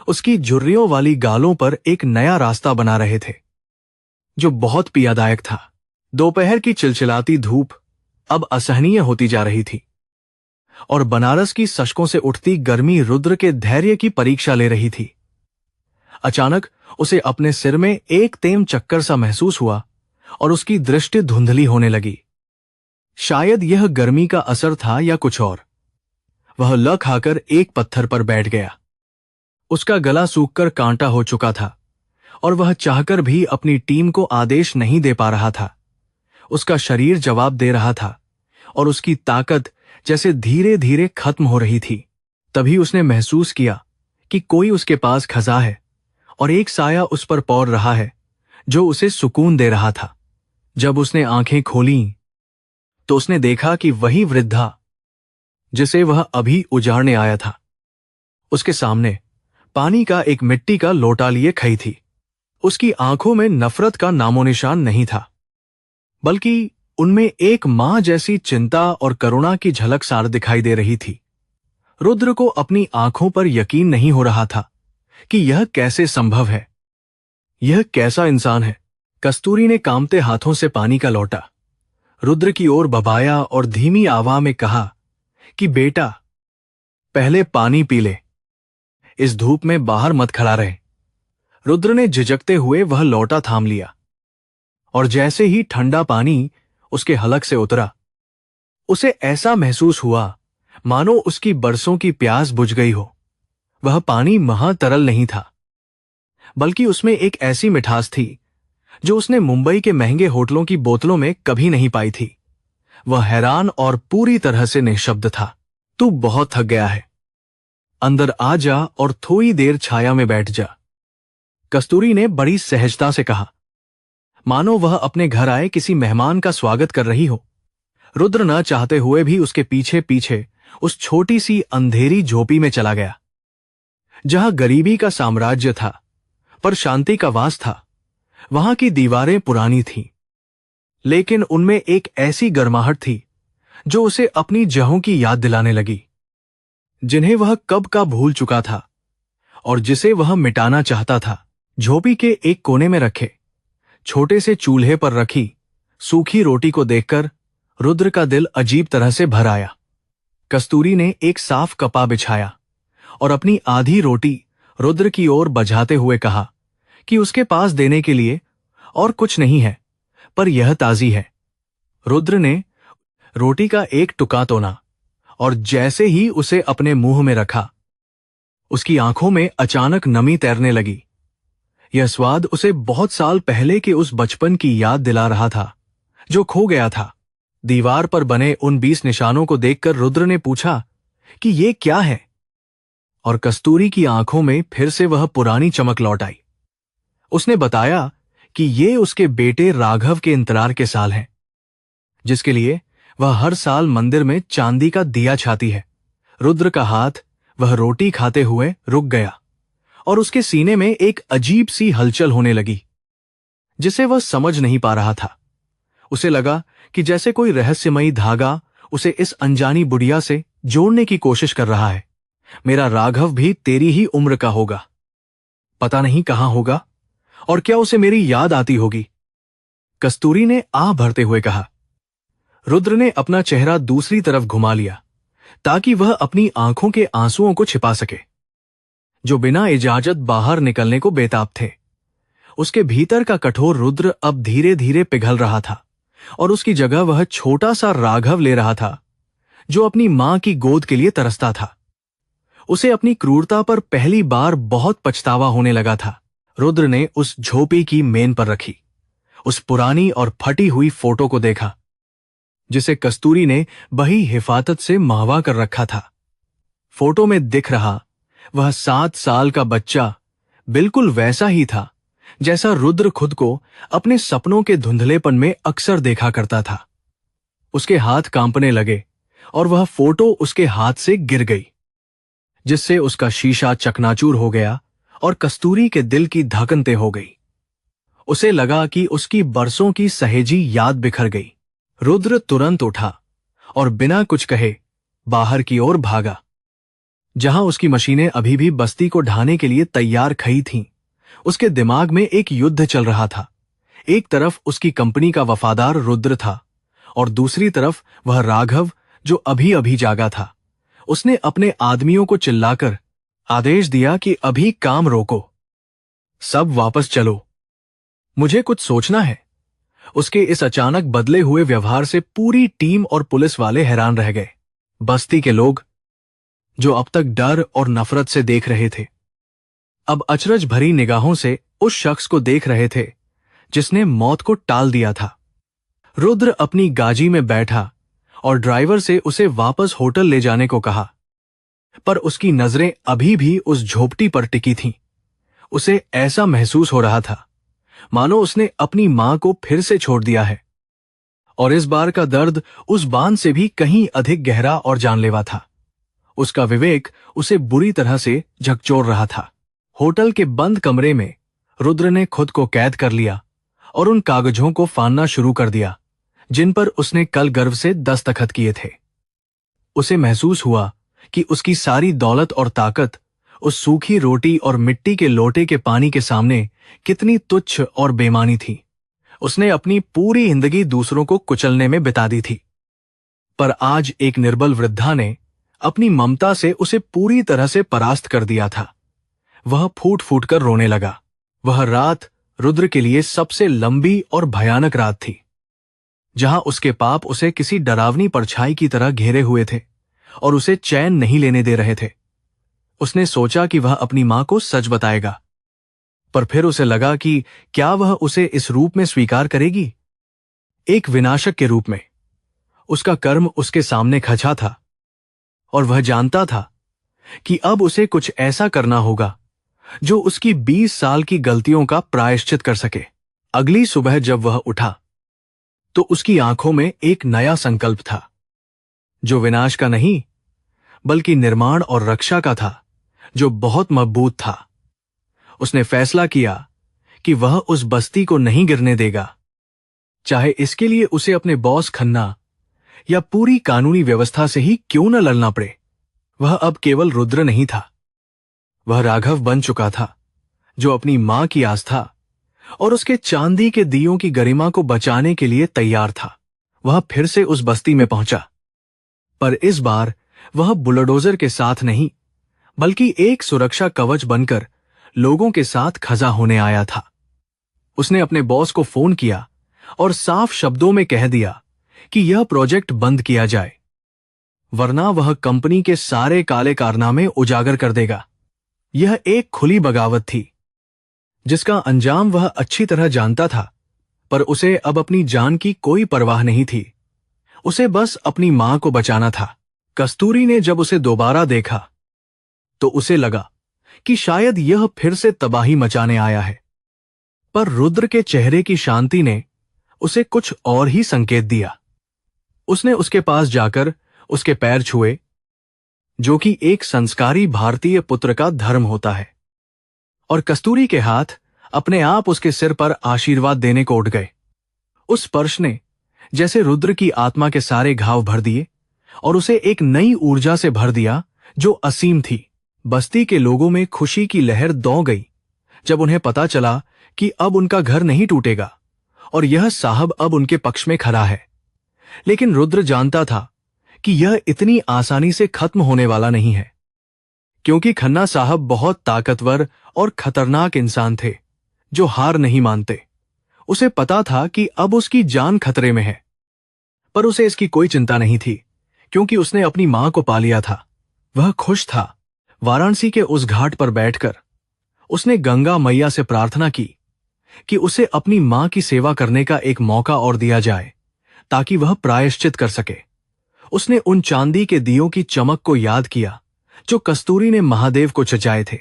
उसकी झुर्रियों वाली गालों पर एक नया रास्ता बना रहे थे, जो बहुत पीड़ादायक था। दोपहर की चिलचिलाती धूप अब असहनीय होती जा रही थी, और बनारस की सड़कों से उठती गर्मी रुद्र के धैर्य की परीक्षा ले रही थी। अचानक उसे अपने सिर में एक तेम चक्कर सा महसूस हुआ और उसकी दृष्टि धुंधली होने लगी। शायद यह गर्मी का असर था या कुछ और। वह ल खाकर एक पत्थर पर बैठ गया। उसका गला सूखकर कांटा हो चुका था, और वह चाहकर भी अपनी टीम को आदेश नहीं दे पा रहा था। उसका शरीर जवाब दे रहा था, और उसकी ताकत जैसे धीरे धीरे खत्म हो रही थी। तभी उसने महसूस किया कि कोई उसके पास खजा है, और एक साया उस पर पौड़ रहा है जो उसे सुकून दे रहा था। जब उसने आंखें खोलीं, तो उसने देखा कि वही वृद्धा जिसे वह अभी उजाड़ने आया था, उसके सामने पानी का एक मिट्टी का लोटा लिए खड़ी थी। उसकी आंखों में नफरत का नामोनिशान नहीं था, बल्कि उनमें एक मां जैसी चिंता और करुणा की झलक सार दिखाई दे रही थी। रुद्र को अपनी आंखों पर यकीन नहीं हो रहा था कि यह कैसे संभव है। यह कैसा इंसान है। कस्तूरी ने कांपते हाथों से पानी का लोटा रुद्र की ओर बबाया और धीमी आवाज में कहा कि बेटा, पहले पानी पी ले, इस धूप में बाहर मत खड़ा रहे। रुद्र ने झिझकते हुए वह लोटा थाम लिया, और जैसे ही ठंडा पानी उसके हलक से उतरा, उसे ऐसा महसूस हुआ मानो उसकी बरसों की प्यास बुझ गई हो। वह पानी महा तरल नहीं था, बल्कि उसमें एक ऐसी मिठास थी जो उसने मुंबई के महंगे होटलों की बोतलों में कभी नहीं पाई थी। वह हैरान और पूरी तरह से निशब्द था। तू बहुत थक गया है, अंदर आ जा और थोड़ी देर छाया में बैठ जा, कस्तूरी ने बड़ी सहजता से कहा, मानो वह अपने घर आए किसी मेहमान का स्वागत कर रही हो। रुद्र न चाहते हुए भी उसके पीछे पीछे उस छोटी सी अंधेरी झोपड़ी में चला गया, जहां गरीबी का साम्राज्य था पर शांति का वास था। वहां की दीवारें पुरानी थीं, लेकिन उनमें एक ऐसी गर्माहट थी जो उसे अपनी जहों की याद दिलाने लगी, जिन्हें वह कब का भूल चुका था और जिसे वह मिटाना चाहता था। झोपड़ी के एक कोने में रखे छोटे से चूल्हे पर रखी सूखी रोटी को देखकर रुद्र का दिल अजीब तरह से भर आया। कस्तूरी ने एक साफ कपा बिछाया और अपनी आधी रोटी रुद्र की ओर बझाते हुए कहा कि उसके पास देने के लिए और कुछ नहीं है, पर यह ताजी है। रुद्र ने रोटी का एक टुकड़ा तोड़ा और जैसे ही उसे अपने मुंह में रखा, उसकी आंखों में अचानक नमी तैरने लगी। यह स्वाद उसे बहुत साल पहले के उस बचपन की याद दिला रहा था जो खो गया था। दीवार पर बने उन 20 निशानों को देखकर रुद्र ने पूछा कि ये क्या है, और कस्तूरी की आंखों में फिर से वह पुरानी चमक लौट आई। उसने बताया कि ये उसके बेटे राघव के इंतजार के साल हैं, जिसके लिए वह हर साल मंदिर में चांदी का दिया छाती है। रुद्र का हाथ वह रोटी खाते हुए रुक गया और उसके सीने में एक अजीब सी हलचल होने लगी, जिसे वह समझ नहीं पा रहा था। उसे लगा कि जैसे कोई रहस्यमयी धागा उसे इस अनजानी बुढ़िया से जोड़ने की कोशिश कर रहा है। मेरा राघव भी तेरी ही उम्र का होगा, पता नहीं कहां होगा और क्या उसे मेरी याद आती होगी, कस्तूरी ने आह भरते हुए कहा। रुद्र ने अपना चेहरा दूसरी तरफ घुमा लिया ताकि वह अपनी आंखों के आंसुओं को छिपा सके, जो बिना इजाजत बाहर निकलने को बेताब थे। उसके भीतर का कठोर रुद्र अब धीरे धीरे पिघल रहा था और उसकी जगह वह छोटा सा राघव ले रहा था, जो अपनी मां की गोद के लिए तरसता था। उसे अपनी क्रूरता पर पहली बार बहुत पछतावा होने लगा था। रुद्र ने उस झोपड़ी की मेन पर रखी उस पुरानी और फटी हुई फोटो को देखा, जिसे कस्तूरी ने बड़ी हिफाजत से महवा कर रखा था। फोटो में दिख रहा वह 7 साल का बच्चा बिल्कुल वैसा ही था जैसा रुद्र खुद को अपने सपनों के धुंधलेपन में अक्सर देखा करता था। उसके हाथ कांपने लगे और वह फोटो उसके हाथ से गिर गई, जिससे उसका शीशा चकनाचूर हो गया और कस्तूरी के दिल की धड़कनें हो गई। उसे लगा कि उसकी बरसों की सहेजी याद बिखर गई। रुद्र तुरंत उठा और बिना कुछ कहे बाहर की ओर भागा, जहां उसकी मशीनें अभी भी बस्ती को ढाने के लिए तैयार खड़ी थीं। उसके दिमाग में एक युद्ध चल रहा था। एक तरफ उसकी कंपनी का वफादार रुद्र था और दूसरी तरफ वह राघव जो अभी अभी जागा था। उसने अपने आदमियों को चिल्लाकर आदेश दिया कि अभी काम रोको, सब वापस चलो, मुझे कुछ सोचना है। उसके इस अचानक बदले हुए व्यवहार से पूरी टीम और पुलिस वाले हैरान रह गए। बस्ती के लोग, जो अब तक डर और नफरत से देख रहे थे, अब अचरज भरी निगाहों से उस शख्स को देख रहे थे जिसने मौत को टाल दिया था। रुद्र अपनी गाड़ी में बैठा और ड्राइवर से उसे वापस होटल ले जाने को कहा, पर उसकी नजरें अभी भी उस झोपड़ी पर टिकी थीं। उसे ऐसा महसूस हो रहा था मानो उसने अपनी मां को फिर से छोड़ दिया है, और इस बार का दर्द उस बांध से भी कहीं अधिक गहरा और जानलेवा था। उसका विवेक उसे बुरी तरह से झकझोर रहा था। होटल के बंद कमरे में रुद्र ने खुद को कैद कर लिया और उन कागजों को फाड़ना शुरू कर दिया जिन पर उसने कल गर्व से दस्तखत किए थे। उसे महसूस हुआ कि उसकी सारी दौलत और ताकत उस सूखी रोटी और मिट्टी के लोटे के पानी के सामने कितनी तुच्छ और बेमानी थी। उसने अपनी पूरी जिंदगी दूसरों को कुचलने में बिता दी थी, पर आज एक निर्बल वृद्धा ने अपनी ममता से उसे पूरी तरह से परास्त कर दिया था। वह फूट फूट कर रोने लगा। वह रात रुद्र के लिए सबसे लंबी और भयानक रात थी, जहां उसके पाप उसे किसी डरावनी परछाई की तरह घेरे हुए थे और उसे चैन नहीं लेने दे रहे थे। उसने सोचा कि वह अपनी मां को सच बताएगा, पर फिर उसे लगा कि क्या वह उसे इस रूप में स्वीकार करेगी, एक विनाशक के रूप में। उसका कर्म उसके सामने खचा था और वह जानता था कि अब उसे कुछ ऐसा करना होगा जो उसकी 20 साल की गलतियों का प्रायश्चित कर सके। अगली सुबह जब वह उठा तो उसकी आंखों में एक नया संकल्प था, जो विनाश का नहीं बल्कि निर्माण और रक्षा का था, जो बहुत मजबूत था। उसने फैसला किया कि वह उस बस्ती को नहीं गिरने देगा, चाहे इसके लिए उसे अपने बॉस खन्ना या पूरी कानूनी व्यवस्था से ही क्यों न लड़ना पड़े। वह अब केवल रुद्र नहीं था, वह राघव बन चुका था, जो अपनी मां की आस्था और उसके चांदी के दियों की गरिमा को बचाने के लिए तैयार था। वह फिर से उस बस्ती में पहुंचा, पर इस बार वह बुलडोजर के साथ नहीं, बल्कि एक सुरक्षा कवच बनकर लोगों के साथ खजा होने आया था। उसने अपने बॉस को फोन किया और साफ शब्दों में कह दिया कि यह प्रोजेक्ट बंद किया जाए, वरना वह कंपनी के सारे काले कारनामे उजागर कर देगा। यह एक खुली बगावत थी, जिसका अंजाम वह अच्छी तरह जानता था, पर उसे अब अपनी जान की कोई परवाह नहीं थी। उसे बस अपनी मां को बचाना था। कस्तूरी ने जब उसे दोबारा देखा तो उसे लगा कि शायद यह फिर से तबाही मचाने आया है, पर रुद्र के चेहरे की शांति ने उसे कुछ और ही संकेत दिया। उसने उसके पास जाकर उसके पैर छुए, जो कि एक संस्कारी भारतीय पुत्र का धर्म होता है, और कस्तूरी के हाथ अपने आप उसके सिर पर आशीर्वाद देने को उठ गए। उस स्पर्श ने जैसे रुद्र की आत्मा के सारे घाव भर दिए और उसे एक नई ऊर्जा से भर दिया जो असीम थी। बस्ती के लोगों में खुशी की लहर दौड़ गई जब उन्हें पता चला कि अब उनका घर नहीं टूटेगा और यह साहब अब उनके पक्ष में खड़ा है। लेकिन रुद्र जानता था कि यह इतनी आसानी से खत्म होने वाला नहीं है, क्योंकि खन्ना साहब बहुत ताकतवर और खतरनाक इंसान थे जो हार नहीं मानते। उसे पता था कि अब उसकी जान खतरे में है, पर उसे इसकी कोई चिंता नहीं थी, क्योंकि उसने अपनी मां को पा लिया था। वह खुश था। वाराणसी के उस घाट पर बैठकर उसने गंगा मैया से प्रार्थना की कि उसे अपनी मां की सेवा करने का एक मौका और दिया जाए, ताकि वह प्रायश्चित कर सके। उसने उन चांदी के दियों की चमक को याद किया जो कस्तूरी ने महादेव को चचाए थे,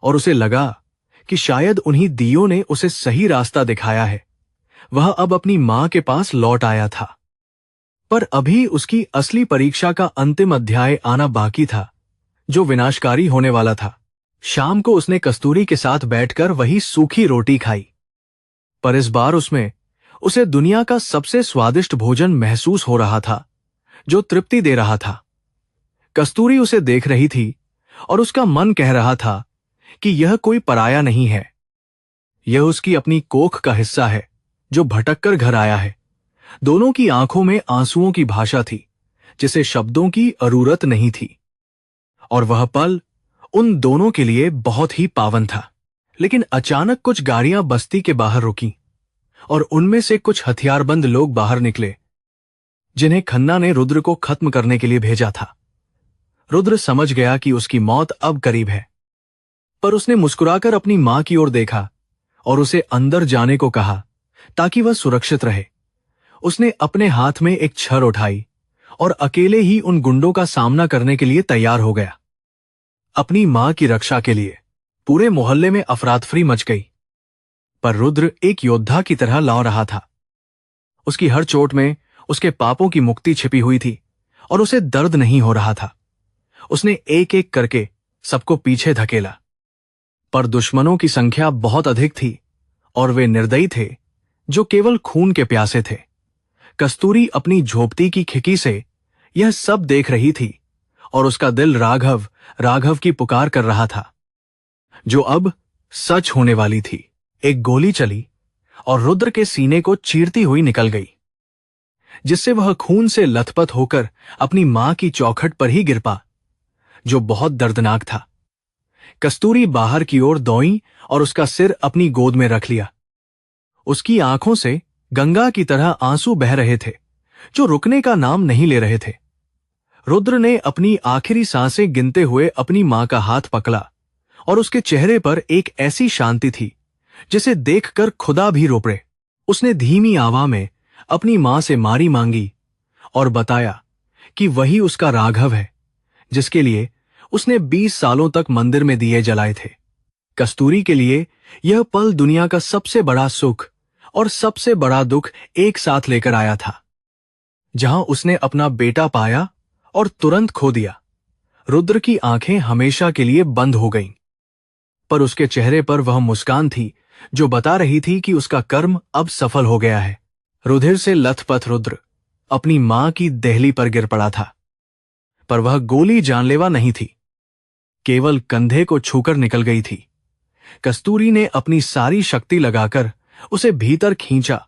और उसे लगा कि शायद उन्हीं दियों ने उसे सही रास्ता दिखाया है। वह अब अपनी मां के पास लौट आया था, पर अभी उसकी असली परीक्षा का अंतिम अध्याय आना बाकी था, जो विनाशकारी होने वाला था। शाम को उसने कस्तूरी के साथ बैठकर वही सूखी रोटी खाई, पर इस बार उसमें उसे दुनिया का सबसे स्वादिष्ट भोजन महसूस हो रहा था, जो तृप्ति दे रहा था। कस्तूरी उसे देख रही थी और उसका मन कह रहा था कि यह कोई पराया नहीं है, यह उसकी अपनी कोख का हिस्सा है जो भटक कर घर आया है। दोनों की आंखों में आंसुओं की भाषा थी, जिसे शब्दों की जरूरत नहीं थी, और वह पल उन दोनों के लिए बहुत ही पावन था। लेकिन अचानक कुछ गाड़ियां बस्ती के बाहर रुकीं और उनमें से कुछ हथियारबंद लोग बाहर निकले, जिन्हें खन्ना ने रुद्र को खत्म करने के लिए भेजा था। रुद्र समझ गया कि उसकी मौत अब करीब है, पर उसने मुस्कुराकर अपनी मां की ओर देखा और उसे अंदर जाने को कहा ताकि वह सुरक्षित रहे। उसने अपने हाथ में एक छड़ उठाई और अकेले ही उन गुंडों का सामना करने के लिए तैयार हो गया। अपनी मां की रक्षा के लिए पूरे मोहल्ले में अफरातफरी मच गई, पर रुद्र एक योद्धा की तरह लौ रहा था। उसकी हर चोट में उसके पापों की मुक्ति छिपी हुई थी और उसे दर्द नहीं हो रहा था। उसने एक एक करके सबको पीछे धकेला, पर दुश्मनों की संख्या बहुत अधिक थी और वे निर्दयी थे जो केवल खून के प्यासे थे। कस्तूरी अपनी झोपड़ी की खिड़की से यह सब देख रही थी और उसका दिल राघव राघव की पुकार कर रहा था, जो अब सच होने वाली थी। एक गोली चली और रुद्र के सीने को चीरती हुई निकल गई, जिससे वह खून से लथपथ होकर अपनी मां की चौखट पर ही गिर पा, जो बहुत दर्दनाक था। कस्तूरी बाहर की ओर दौड़ी और उसका सिर अपनी गोद में रख लिया। उसकी आंखों से गंगा की तरह आंसू बह रहे थे, जो रुकने का नाम नहीं ले रहे थे। रुद्र ने अपनी आखिरी सांसें गिनते हुए अपनी मां का हाथ पकड़ा और उसके चेहरे पर एक ऐसी शांति थी जिसे देखकर खुदा भी रो पड़े। उसने धीमी आवाज में अपनी मां से मारी मांगी और बताया कि वही उसका राघव है, जिसके लिए उसने 20 सालों तक मंदिर में दिए जलाए थे। कस्तूरी के लिए यह पल दुनिया का सबसे बड़ा सुख और सबसे बड़ा दुख एक साथ लेकर आया था, जहां उसने अपना बेटा पाया और तुरंत खो दिया। रुद्र की आंखें हमेशा के लिए बंद हो गईं, पर उसके चेहरे पर वह मुस्कान थी जो बता रही थी कि उसका कर्म अब सफल हो गया है। रुधिर से लथपथ रुद्र अपनी मां की देहली पर गिर पड़ा था, पर वह गोली जानलेवा नहीं थी, केवल कंधे को छूकर निकल गई थी। कस्तूरी ने अपनी सारी शक्ति लगाकर उसे भीतर खींचा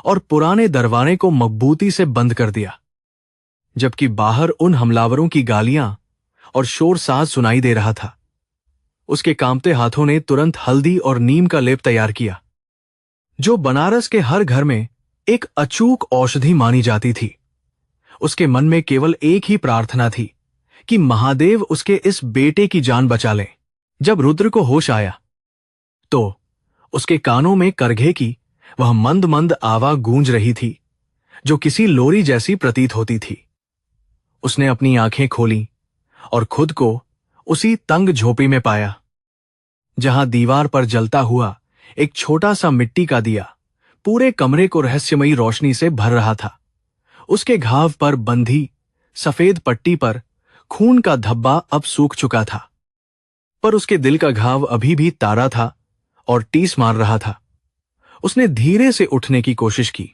और पुराने दरवाजे को मजबूती से बंद कर दिया, जबकि बाहर उन हमलावरों की गालियां और शोर साज सुनाई दे रहा था। उसके कांपते हाथों ने तुरंत हल्दी और नीम का लेप तैयार किया, जो बनारस के हर घर में एक अचूक औषधि मानी जाती थी। उसके मन में केवल एक ही प्रार्थना थी कि महादेव उसके इस बेटे की जान बचा लें। जब रुद्र को होश आया तो उसके कानों में करघे की वह मंद मंद आवाज गूंज रही थी, जो किसी लोरी जैसी प्रतीत होती थी। उसने अपनी आंखें खोली और खुद को उसी तंग झोपड़ी में पाया, जहां दीवार पर जलता हुआ एक छोटा सा मिट्टी का दिया पूरे कमरे को रहस्यमयी रोशनी से भर रहा था। उसके घाव पर बंधी सफेद पट्टी पर खून का धब्बा अब सूख चुका था, पर उसके दिल का घाव अभी भी तारा था और टीस मार रहा था। उसने धीरे से उठने की कोशिश की,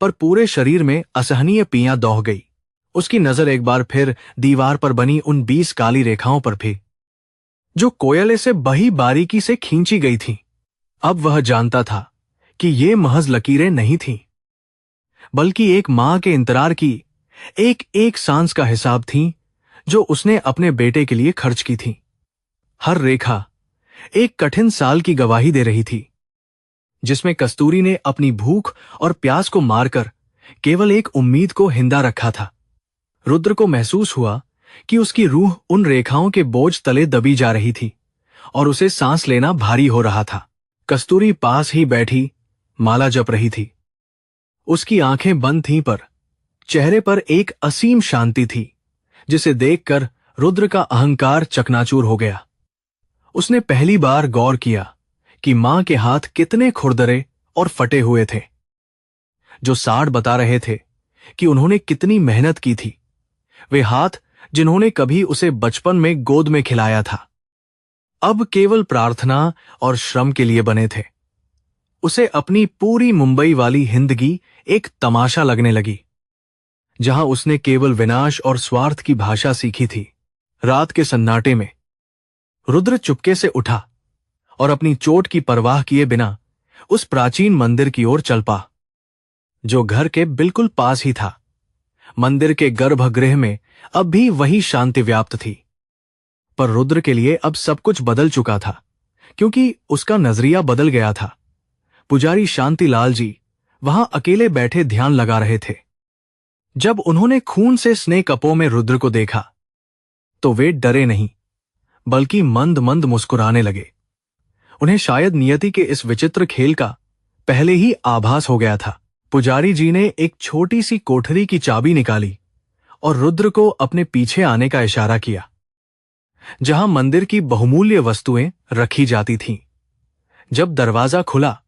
पर पूरे शरीर में असहनीय पीड़ा दौड़ गई। उसकी नजर एक बार फिर दीवार पर बनी उन 20 काली रेखाओं पर भी, जो कोयले से बड़ी बारीकी से खींची गई थीं। अब वह जानता था कि ये महज लकीरें नहीं थीं, बल्कि एक मां के इंतजार की एक एक सांस का हिसाब थीं, जो उसने अपने बेटे के लिए खर्च की थी। हर रेखा एक कठिन साल की गवाही दे रही थी, जिसमें कस्तूरी ने अपनी भूख और प्यास को मारकर केवल एक उम्मीद को हिंदा रखा था। रुद्र को महसूस हुआ कि उसकी रूह उन रेखाओं के बोझ तले दबी जा रही थी और उसे सांस लेना भारी हो रहा था। कस्तूरी पास ही बैठी माला जप रही थी। उसकी आंखें बंद थीं, पर चेहरे पर एक असीम शांति थी, जिसे देखकर रुद्र का अहंकार चकनाचूर हो गया। उसने पहली बार गौर किया कि मां के हाथ कितने खुरदरे और फटे हुए थे, जो साड़ बता रहे थे कि उन्होंने कितनी मेहनत की थी। वे हाथ जिन्होंने कभी उसे बचपन में गोद में खिलाया था, अब केवल प्रार्थना और श्रम के लिए बने थे। उसे अपनी पूरी मुंबई वाली जिंदगी एक तमाशा लगने लगी, जहां उसने केवल विनाश और स्वार्थ की भाषा सीखी थी। रात के सन्नाटे में रुद्र चुपके से उठा और अपनी चोट की परवाह किए बिना उस प्राचीन मंदिर की ओर चल पा, जो घर के बिल्कुल पास ही था। मंदिर के गर्भगृह में अब भी वही शांति व्याप्त थी, पर रुद्र के लिए अब सब कुछ बदल चुका था, क्योंकि उसका नजरिया बदल गया था। पुजारी शांतिलाल जी वहां अकेले बैठे ध्यान लगा रहे थे। जब उन्होंने खून से स्नेह कपों में रुद्र को देखा, तो वे डरे नहीं, बल्कि मंद मंद मुस्कुराने लगे। उन्हें शायद नियति के इस विचित्र खेल का पहले ही आभास हो गया था। पुजारी जी ने एक छोटी सी कोठरी की चाबी निकाली और रुद्र को अपने पीछे आने का इशारा किया, जहां मंदिर की बहुमूल्य वस्तुएं रखी जाती थीं। जब दरवाजा खुला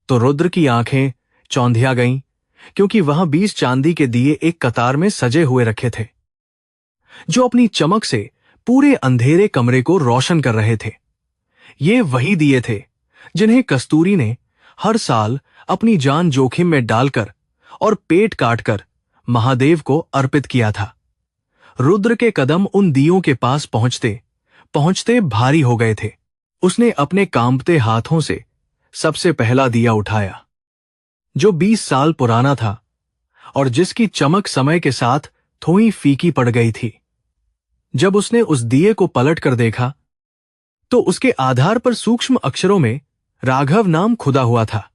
तो रुद्र की आंखें चौंधिया गईं, क्योंकि वहां 20 चांदी के दिए एक कतार में सजे हुए रखे थे, जो अपनी चमक से पूरे अंधेरे कमरे को रोशन कर रहे थे। ये वही दिए थे जिन्हें कस्तूरी ने हर साल अपनी जान जोखिम में डालकर और पेट काटकर महादेव को अर्पित किया था। रुद्र के कदम उन दियों के पास पहुंचते पहुंचते भारी हो गए थे। उसने अपने कांपते हाथों से सबसे पहला दिया उठाया, जो 20 साल पुराना था और जिसकी चमक समय के साथ थोड़ी फीकी पड़ गई थी। जब उसने उस दिए को पलट कर देखा, तो उसके आधार पर सूक्ष्म अक्षरों में राघव नाम खुदा हुआ था,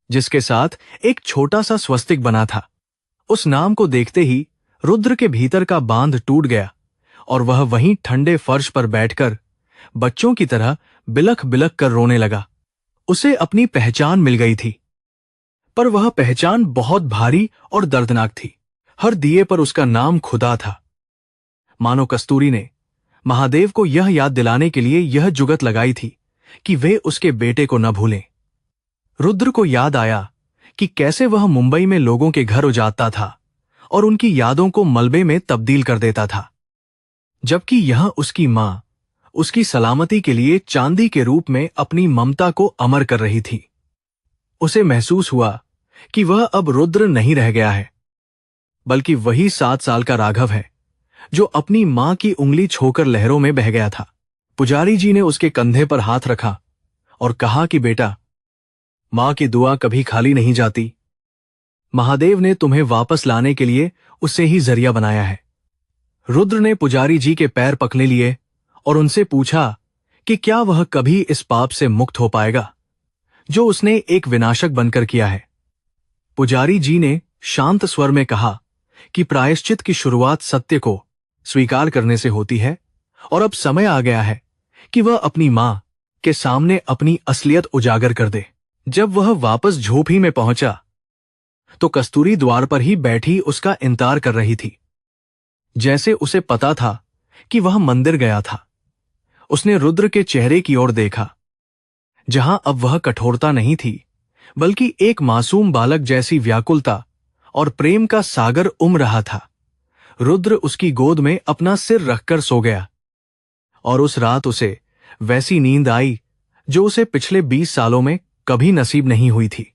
जिसके साथ एक छोटा सा स्वस्तिक बना था। उस नाम को देखते ही रुद्र के भीतर का बांध टूट गया और वह वहीं ठंडे फर्श पर बैठकर बच्चों की तरह बिलख बिलख कर रोने लगा। उसे अपनी पहचान मिल गई थी, पर वह पहचान बहुत भारी और दर्दनाक थी। हर दिए पर उसका नाम खुदा था। मानो कस्तूरी ने महादेव को यह याद दिलाने के लिए यह जुगत लगाई थी कि वे उसके बेटे को न भूलें। रुद्र को याद आया कि कैसे वह मुंबई में लोगों के घर उजाड़ता था और उनकी यादों को मलबे में तब्दील कर देता था, जबकि यह उसकी मां उसकी सलामती के लिए चांदी के रूप में अपनी ममता को अमर कर रही थी। उसे महसूस हुआ कि वह अब रुद्र नहीं रह गया है, बल्कि वही 7 साल का राघव है जो अपनी मां की उंगली छोकर लहरों में बह गया था। पुजारी जी ने उसके कंधे पर हाथ रखा और कहा कि बेटा, मां की दुआ कभी खाली नहीं जाती। महादेव ने तुम्हें वापस लाने के लिए उसे ही जरिया बनाया है। रुद्र ने पुजारी जी के पैर पकड़े लिए और उनसे पूछा कि क्या वह कभी इस पाप से मुक्त हो पाएगा जो उसने एक विनाशक बनकर किया है। पुजारी जी ने शांत स्वर में कहा कि प्रायश्चित की शुरुआत सत्य को स्वीकार करने से होती है और अब समय आ गया है कि वह अपनी मां के सामने अपनी असलियत उजागर कर दे। जब वह वापस झोपड़ी में पहुंचा तो कस्तूरी द्वार पर ही बैठी उसका इंतजार कर रही थी। जैसे उसे पता था कि वह मंदिर गया था, उसने रुद्र के चेहरे की ओर देखा, जहां अब वह कठोरता नहीं थी बल्कि एक मासूम बालक जैसी व्याकुलता और प्रेम का सागर उमड़ रहा था। रुद्र उसकी गोद में अपना सिर रखकर सो गया और उस रात उसे वैसी नींद आई जो उसे पिछले 20 सालों में कभी नसीब नहीं हुई थी।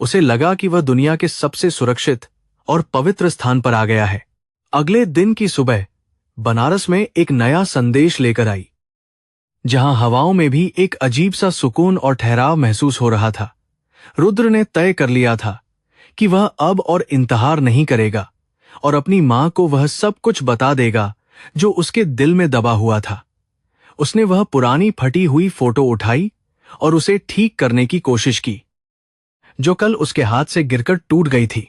उसे लगा कि वह दुनिया के सबसे सुरक्षित और पवित्र स्थान पर आ गया है। अगले दिन की सुबह बनारस में एक नया संदेश लेकर आई, जहां हवाओं में भी एक अजीब सा सुकून और ठहराव महसूस हो रहा था। रुद्र ने तय कर लिया था कि वह अब और इंतजार नहीं करेगा और अपनी मां को वह सब कुछ बता देगा जो उसके दिल में दबा हुआ था। उसने वह पुरानी फटी हुई फोटो उठाई और उसे ठीक करने की कोशिश की, जो कल उसके हाथ से गिरकर टूट गई थी।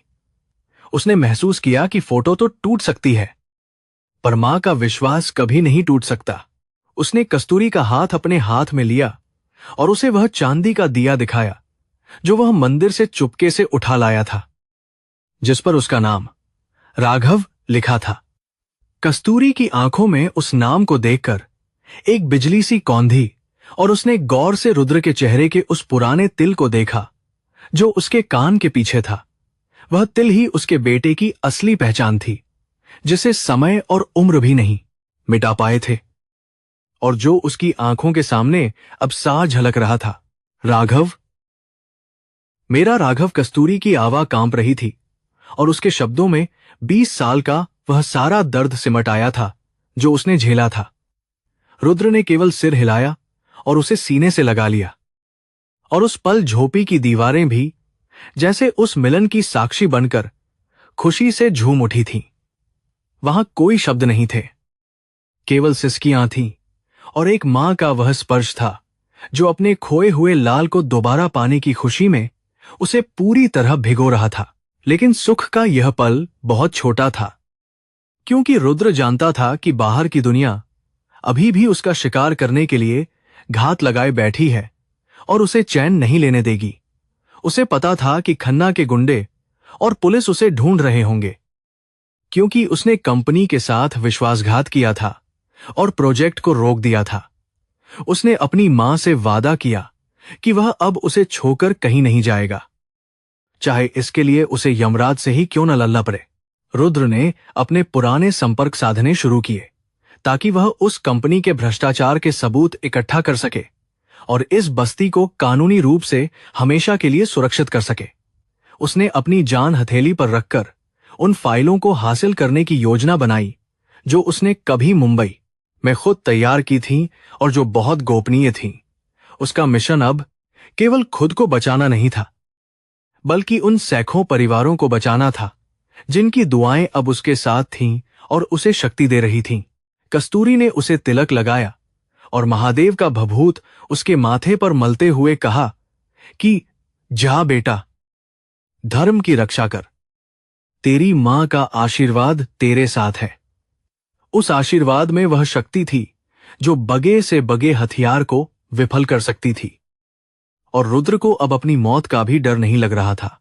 उसने महसूस किया कि फोटो तो टूट सकती है, पर मां का विश्वास कभी नहीं टूट सकता। उसने कस्तूरी का हाथ अपने हाथ में लिया और उसे वह चांदी का दिया दिखाया जो वह मंदिर से चुपके से उठा लाया था, जिस पर उसका नाम राघव लिखा था। कस्तूरी की आंखों में उस नाम को देखकर एक बिजली सी कौंधी और उसने गौर से रुद्र के चेहरे के उस पुराने तिल को देखा जो उसके कान के पीछे था। वह तिल ही उसके बेटे की असली पहचान थी, जिसे समय और उम्र भी नहीं मिटा पाए थे और जो उसकी आंखों के सामने अब साफ झलक रहा था। राघव, मेरा राघव। कस्तूरी की आवाज कांप रही थी और उसके शब्दों में 20 साल का वह सारा दर्द सिमट आया था जो उसने झेला था। रुद्र ने केवल सिर हिलाया और उसे सीने से लगा लिया और उस पल झोपड़ी की दीवारें भी जैसे उस मिलन की साक्षी बनकर खुशी से झूम उठी थीं। वहां कोई शब्द नहीं थे, केवल सिसकियां थीं और एक मां का वह स्पर्श था जो अपने खोए हुए लाल को दोबारा पाने की खुशी में उसे पूरी तरह भिगो रहा था। लेकिन सुख का यह पल बहुत छोटा था, क्योंकि रुद्र जानता था कि बाहर की दुनिया अभी भी उसका शिकार करने के लिए घात लगाए बैठी है और उसे चैन नहीं लेने देगी। उसे पता था कि खन्ना के गुंडे और पुलिस उसे ढूंढ रहे होंगे, क्योंकि उसने कंपनी के साथ विश्वासघात किया था और प्रोजेक्ट को रोक दिया था। उसने अपनी मां से वादा किया कि वह अब उसे छोड़कर कहीं नहीं जाएगा, चाहे इसके लिए उसे यमराज से ही क्यों न लड़ना पड़े। रुद्र ने अपने पुराने संपर्क साधने शुरू किए ताकि वह उस कंपनी के भ्रष्टाचार के सबूत इकट्ठा कर सके और इस बस्ती को कानूनी रूप से हमेशा के लिए सुरक्षित कर सके। उसने अपनी जान हथेली पर रखकर उन फाइलों को हासिल करने की योजना बनाई जो उसने कभी मुंबई में खुद तैयार की थीं और जो बहुत गोपनीय थीं। उसका मिशन अब केवल खुद को बचाना नहीं था, बल्कि उन सैकड़ों परिवारों को बचाना था जिनकी दुआएं अब उसके साथ थीं और उसे शक्ति दे रही थीं। कस्तूरी ने उसे तिलक लगाया और महादेव का भभूत उसके माथे पर मलते हुए कहा कि जा बेटा, धर्म की रक्षा कर, तेरी मां का आशीर्वाद तेरे साथ है। उस आशीर्वाद में वह शक्ति थी जो बगे से बगे हथियार को विफल कर सकती थी। और रुद्र को अब अपनी मौत का भी डर नहीं लग रहा था,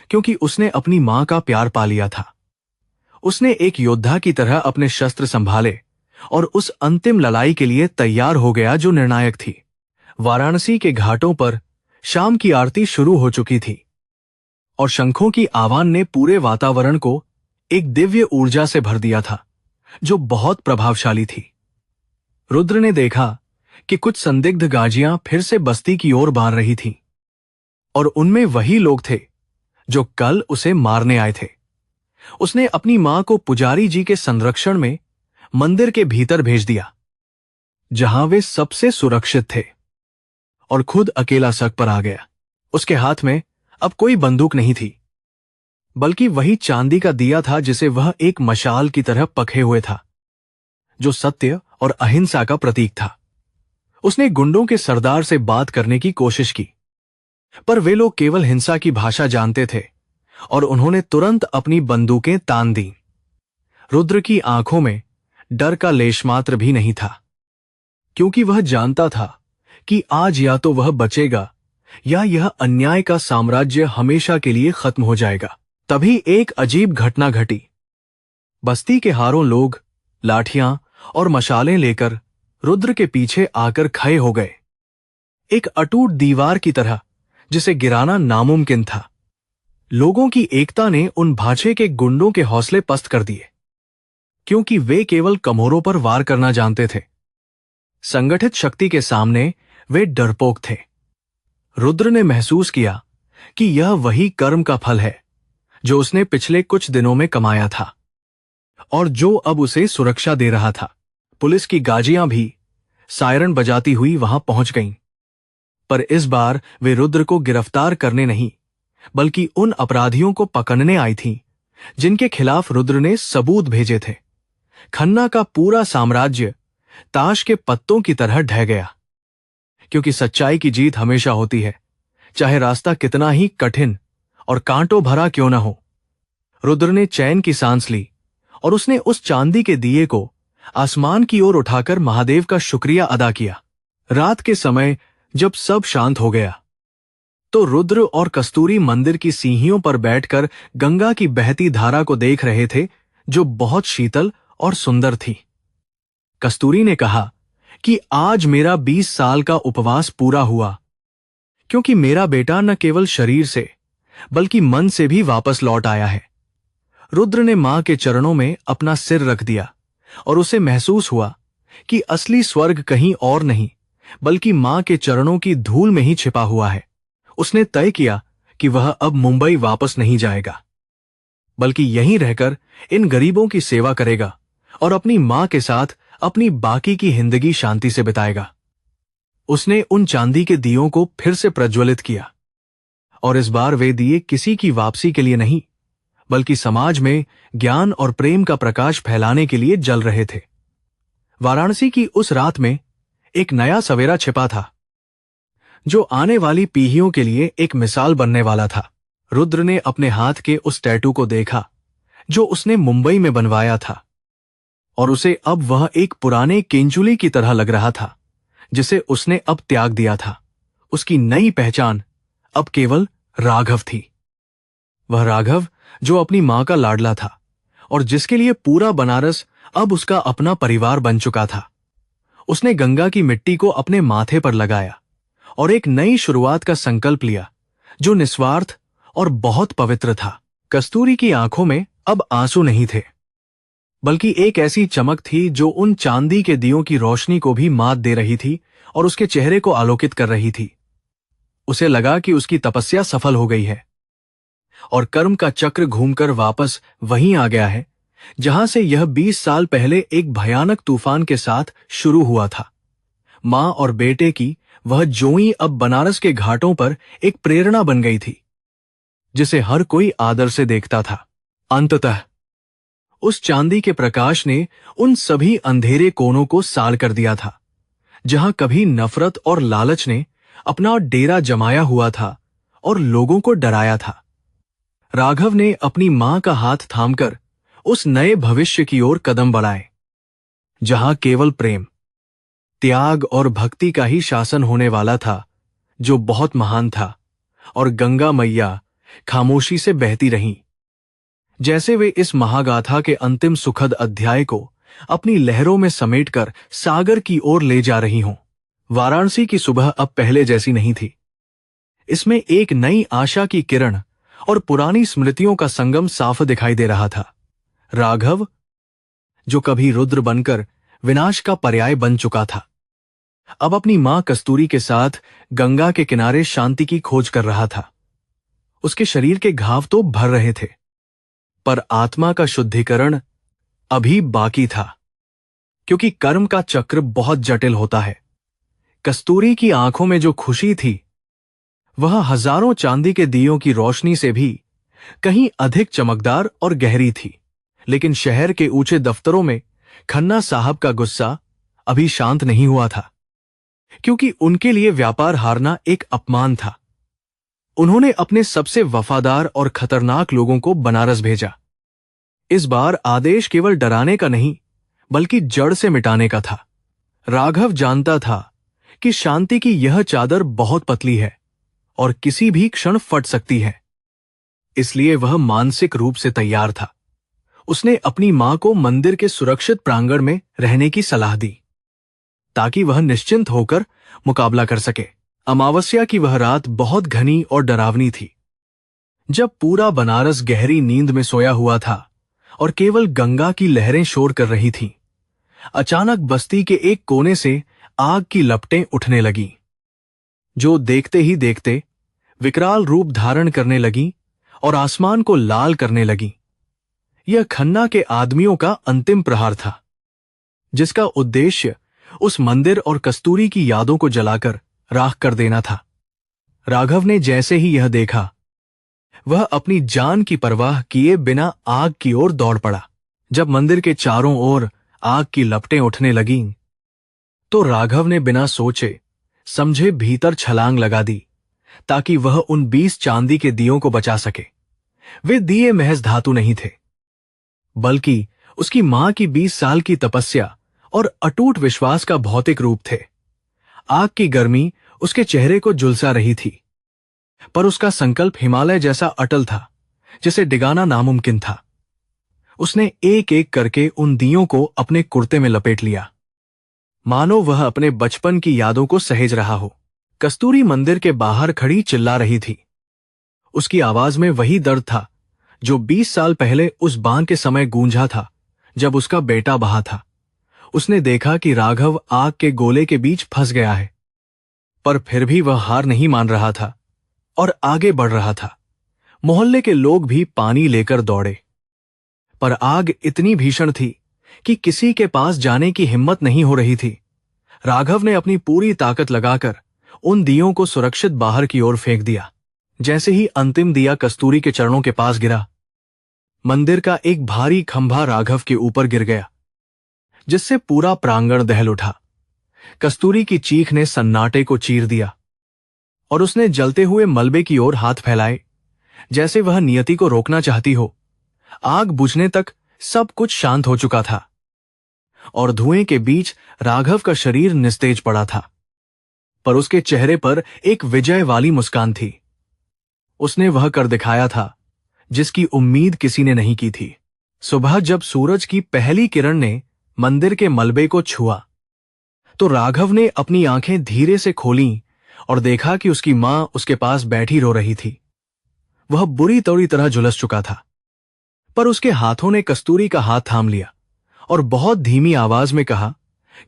क्योंकि उसने अपनी मां का प्यार पा लिया था। उसने एक योद्धा की तरह अपने शस्त्र संभाले और उस अंतिम लड़ाई के लिए तैयार हो गया जो निर्णायक थी। वाराणसी के घाटों पर शाम की आरती शुरू हो चुकी थी और शंखों की आवाज ने पूरे वातावरण को एक दिव्य ऊर्जा से भर दिया था जो बहुत प्रभावशाली थी। रुद्र ने देखा कि कुछ संदिग्ध गाजियां फिर से बस्ती की ओर बाढ़ रही थीं और उनमें वही लोग थे जो कल उसे मारने आए थे। उसने अपनी मां को पुजारी जी के संरक्षण में मंदिर के भीतर भेज दिया, जहां वे सबसे सुरक्षित थे, और खुद अकेला सड़क पर आ गया। उसके हाथ में अब कोई बंदूक नहीं थी, बल्कि वही चांदी का दिया था जिसे वह एक मशाल की तरह पखे हुए था, जो सत्य और अहिंसा का प्रतीक था। उसने गुंडों के सरदार से बात करने की कोशिश की, पर वे लोग केवल हिंसा की भाषा जानते थे और उन्होंने तुरंत अपनी बंदूकें तान दी। रुद्र की आंखों में डर का लेशमात्र भी नहीं था, क्योंकि वह जानता था कि आज या तो वह बचेगा या यह अन्याय का साम्राज्य हमेशा के लिए खत्म हो जाएगा। तभी एक अजीब घटना घटी। बस्ती के हारों लोग लाठियां और मशालें लेकर रुद्र के पीछे आकर खड़े हो गए, एक अटूट दीवार की तरह जिसे गिराना नामुमकिन था। लोगों की एकता ने उन भाषे के गुंडों के हौसले पस्त कर दिए, क्योंकि वे केवल कमोरों पर वार करना जानते थे। संगठित शक्ति के सामने वे डरपोक थे। रुद्र ने महसूस किया कि यह वही कर्म का फल है जो उसने पिछले कुछ दिनों में कमाया था और जो अब उसे सुरक्षा दे रहा था। पुलिस की गाजियां भी सायरन बजाती हुई वहां पहुंच गईं, पर इस बार वे रुद्र को गिरफ्तार करने नहीं, बल्कि उन अपराधियों को पकड़ने आई थीं जिनके खिलाफ रुद्र ने सबूत भेजे थे। खन्ना का पूरा साम्राज्य ताश के पत्तों की तरह ढह गया, क्योंकि सच्चाई की जीत हमेशा होती है, चाहे रास्ता कितना ही कठिन और कांटों भरा क्यों न हो। रुद्र ने चैन की सांस ली और उसने उस चांदी के दिए को आसमान की ओर उठाकर महादेव का शुक्रिया अदा किया। रात के समय जब सब शांत हो गया, तो रुद्र और कस्तूरी मंदिर की सीढ़ियों पर बैठकर गंगा की बहती धारा को देख रहे थे, जो बहुत शीतल और सुंदर थी। कस्तूरी ने कहा कि आज मेरा 20 साल का उपवास पूरा हुआ, क्योंकि मेरा बेटा न केवल शरीर से बल्कि मन से भी वापस लौट आया है। रुद्र ने मां के चरणों में अपना सिर रख दिया और उसे महसूस हुआ कि असली स्वर्ग कहीं और नहीं, बल्कि मां के चरणों की धूल में ही छिपा हुआ है। उसने तय किया कि वह अब मुंबई वापस नहीं जाएगा, बल्कि यहीं रहकर इन गरीबों की सेवा करेगा और अपनी मां के साथ अपनी बाकी की जिंदगी शांति से बिताएगा। उसने उन चांदी के दियों को फिर से प्रज्वलित किया, और इस बार वे दिए किसी की वापसी के लिए नहीं, बल्कि समाज में ज्ञान और प्रेम का प्रकाश फैलाने के लिए जल रहे थे। वाराणसी की उस रात में एक नया सवेरा छिपा था, जो आने वाली पीढ़ियों के लिए एक मिसाल बनने वाला था। रुद्र ने अपने हाथ के उस टैटू को देखा जो उसने मुंबई में बनवाया था, और उसे अब वह एक पुराने केंचुली की तरह लग रहा था जिसे उसने अब त्याग दिया था। उसकी नई पहचान अब केवल राघव थी। वह राघव जो अपनी मां का लाडला था और जिसके लिए पूरा बनारस अब उसका अपना परिवार बन चुका था। उसने गंगा की मिट्टी को अपने माथे पर लगाया और एक नई शुरुआत का संकल्प लिया, जो निस्वार्थ और बहुत पवित्र था। कस्तूरी की आंखों में अब आंसू नहीं थे, बल्कि एक ऐसी चमक थी जो उन चांदी के दियों की रोशनी को भी मात दे रही थी और उसके चेहरे को आलोकित कर रही थी। उसे लगा कि उसकी तपस्या सफल हो गई है और कर्म का चक्र घूमकर वापस वहीं आ गया है जहां से यह 20 साल पहले एक भयानक तूफान के साथ शुरू हुआ था। मां और बेटे की वह जोई अब बनारस के घाटों पर एक प्रेरणा बन गई थी, जिसे हर कोई आदर से देखता था। अंततः उस चांदी के प्रकाश ने उन सभी अंधेरे कोनों को साल कर दिया था, जहां कभी नफरत और लालच ने अपना डेरा जमाया हुआ था और लोगों को डराया था। राघव ने अपनी मां का हाथ थामकर उस नए भविष्य की ओर कदम बढ़ाए, जहां केवल प्रेम, त्याग और भक्ति का ही शासन होने वाला था, जो बहुत महान था। और गंगा मैया खामोशी से बहती रहीं, जैसे वे इस महागाथा के अंतिम सुखद अध्याय को अपनी लहरों में समेटकर सागर की ओर ले जा रही हों। वाराणसी की सुबह अब पहले जैसी नहीं थी। इसमें एक नई आशा की किरण और पुरानी स्मृतियों का संगम साफ दिखाई दे रहा था। राघव, जो कभी रुद्र बनकर विनाश का पर्याय बन चुका था, अब अपनी मां कस्तूरी के साथ गंगा के किनारे शांति की खोज कर रहा था। उसके शरीर के घाव तो भर रहे थे, पर आत्मा का शुद्धिकरण अभी बाकी था, क्योंकि कर्म का चक्र बहुत जटिल होता है। कस्तूरी की आंखों में जो खुशी थी वह हजारों चांदी के दियों की रोशनी से भी कहीं अधिक चमकदार और गहरी थी। लेकिन शहर के ऊंचे दफ्तरों में खन्ना साहब का गुस्सा अभी शांत नहीं हुआ था, क्योंकि उनके लिए व्यापार हारना एक अपमान था। उन्होंने अपने सबसे वफादार और खतरनाक लोगों को बनारस भेजा। इस बार आदेश केवल डराने का नहीं, बल्कि जड़ से मिटाने का था। राघव जानता था कि शांति की यह चादर बहुत पतली है और किसी भी क्षण फट सकती है, इसलिए वह मानसिक रूप से तैयार था। उसने अपनी मां को मंदिर के सुरक्षित प्रांगण में रहने की सलाह दी, ताकि वह निश्चिंत होकर मुकाबला कर सके। अमावस्या की वह रात बहुत घनी और डरावनी थी, जब पूरा बनारस गहरी नींद में सोया हुआ था और केवल गंगा की लहरें शोर कर रही थीं। अचानक बस्ती के एक कोने से आग की लपटें उठने लगीं, जो देखते ही देखते विकराल रूप धारण करने लगी और आसमान को लाल करने लगी। यह खन्ना के आदमियों का अंतिम प्रहार था, जिसका उद्देश्य उस मंदिर और कस्तूरी की यादों को जलाकर राख कर देना था। राघव ने जैसे ही यह देखा, वह अपनी जान की परवाह किए बिना आग की ओर दौड़ पड़ा। जब मंदिर के चारों ओर आग की लपटें उठने लगीं, तो राघव ने बिना सोचे समझे भीतर छलांग लगा दी, ताकि वह उन 20 चांदी के दियों को बचा सके। वे दिए महज धातु नहीं थे, बल्कि उसकी मां की 20 साल की तपस्या और अटूट विश्वास का भौतिक रूप थे। आग की गर्मी उसके चेहरे को झुलसा रही थी, पर उसका संकल्प हिमालय जैसा अटल था, जिसे डिगाना नामुमकिन था। उसने एक एक करके उन दियों को अपने कुर्ते में लपेट लिया, मानो वह अपने बचपन की यादों को सहेज रहा हो। कस्तूरी मंदिर के बाहर खड़ी चिल्ला रही थी। उसकी आवाज में वही दर्द था जो 20 साल पहले उस बांध के समय गूंजा था, जब उसका बेटा बहा था। उसने देखा कि राघव आग के गोले के बीच फंस गया है, पर फिर भी वह हार नहीं मान रहा था और आगे बढ़ रहा था। मोहल्ले के लोग भी पानी लेकर दौड़े, पर आग इतनी भीषण थी कि किसी के पास जाने की हिम्मत नहीं हो रही थी। राघव ने अपनी पूरी ताकत लगाकर उन दियों को सुरक्षित बाहर की ओर फेंक दिया। जैसे ही अंतिम दिया कस्तूरी के चरणों के पास गिरा, मंदिर का एक भारी खंभा राघव के ऊपर गिर गया, जिससे पूरा प्रांगण दहल उठा। कस्तूरी की चीख ने सन्नाटे को चीर दिया और उसने जलते हुए मलबे की ओर हाथ फैलाए, जैसे वह नियति को रोकना चाहती हो। आग बुझने तक सब कुछ शांत हो चुका था और धुएं के बीच राघव का शरीर निस्तेज पड़ा था, पर उसके चेहरे पर एक विजय वाली मुस्कान थी। उसने वह कर दिखाया था जिसकी उम्मीद किसी ने नहीं की थी। सुबह जब सूरज की पहली किरण ने मंदिर के मलबे को छुआ, तो राघव ने अपनी आंखें धीरे से खोलीं और देखा कि उसकी मां उसके पास बैठी रो रही थी। वह बुरी तरह झुलस चुका था, पर उसके हाथों ने कस्तूरी का हाथ थाम लिया और बहुत धीमी आवाज में कहा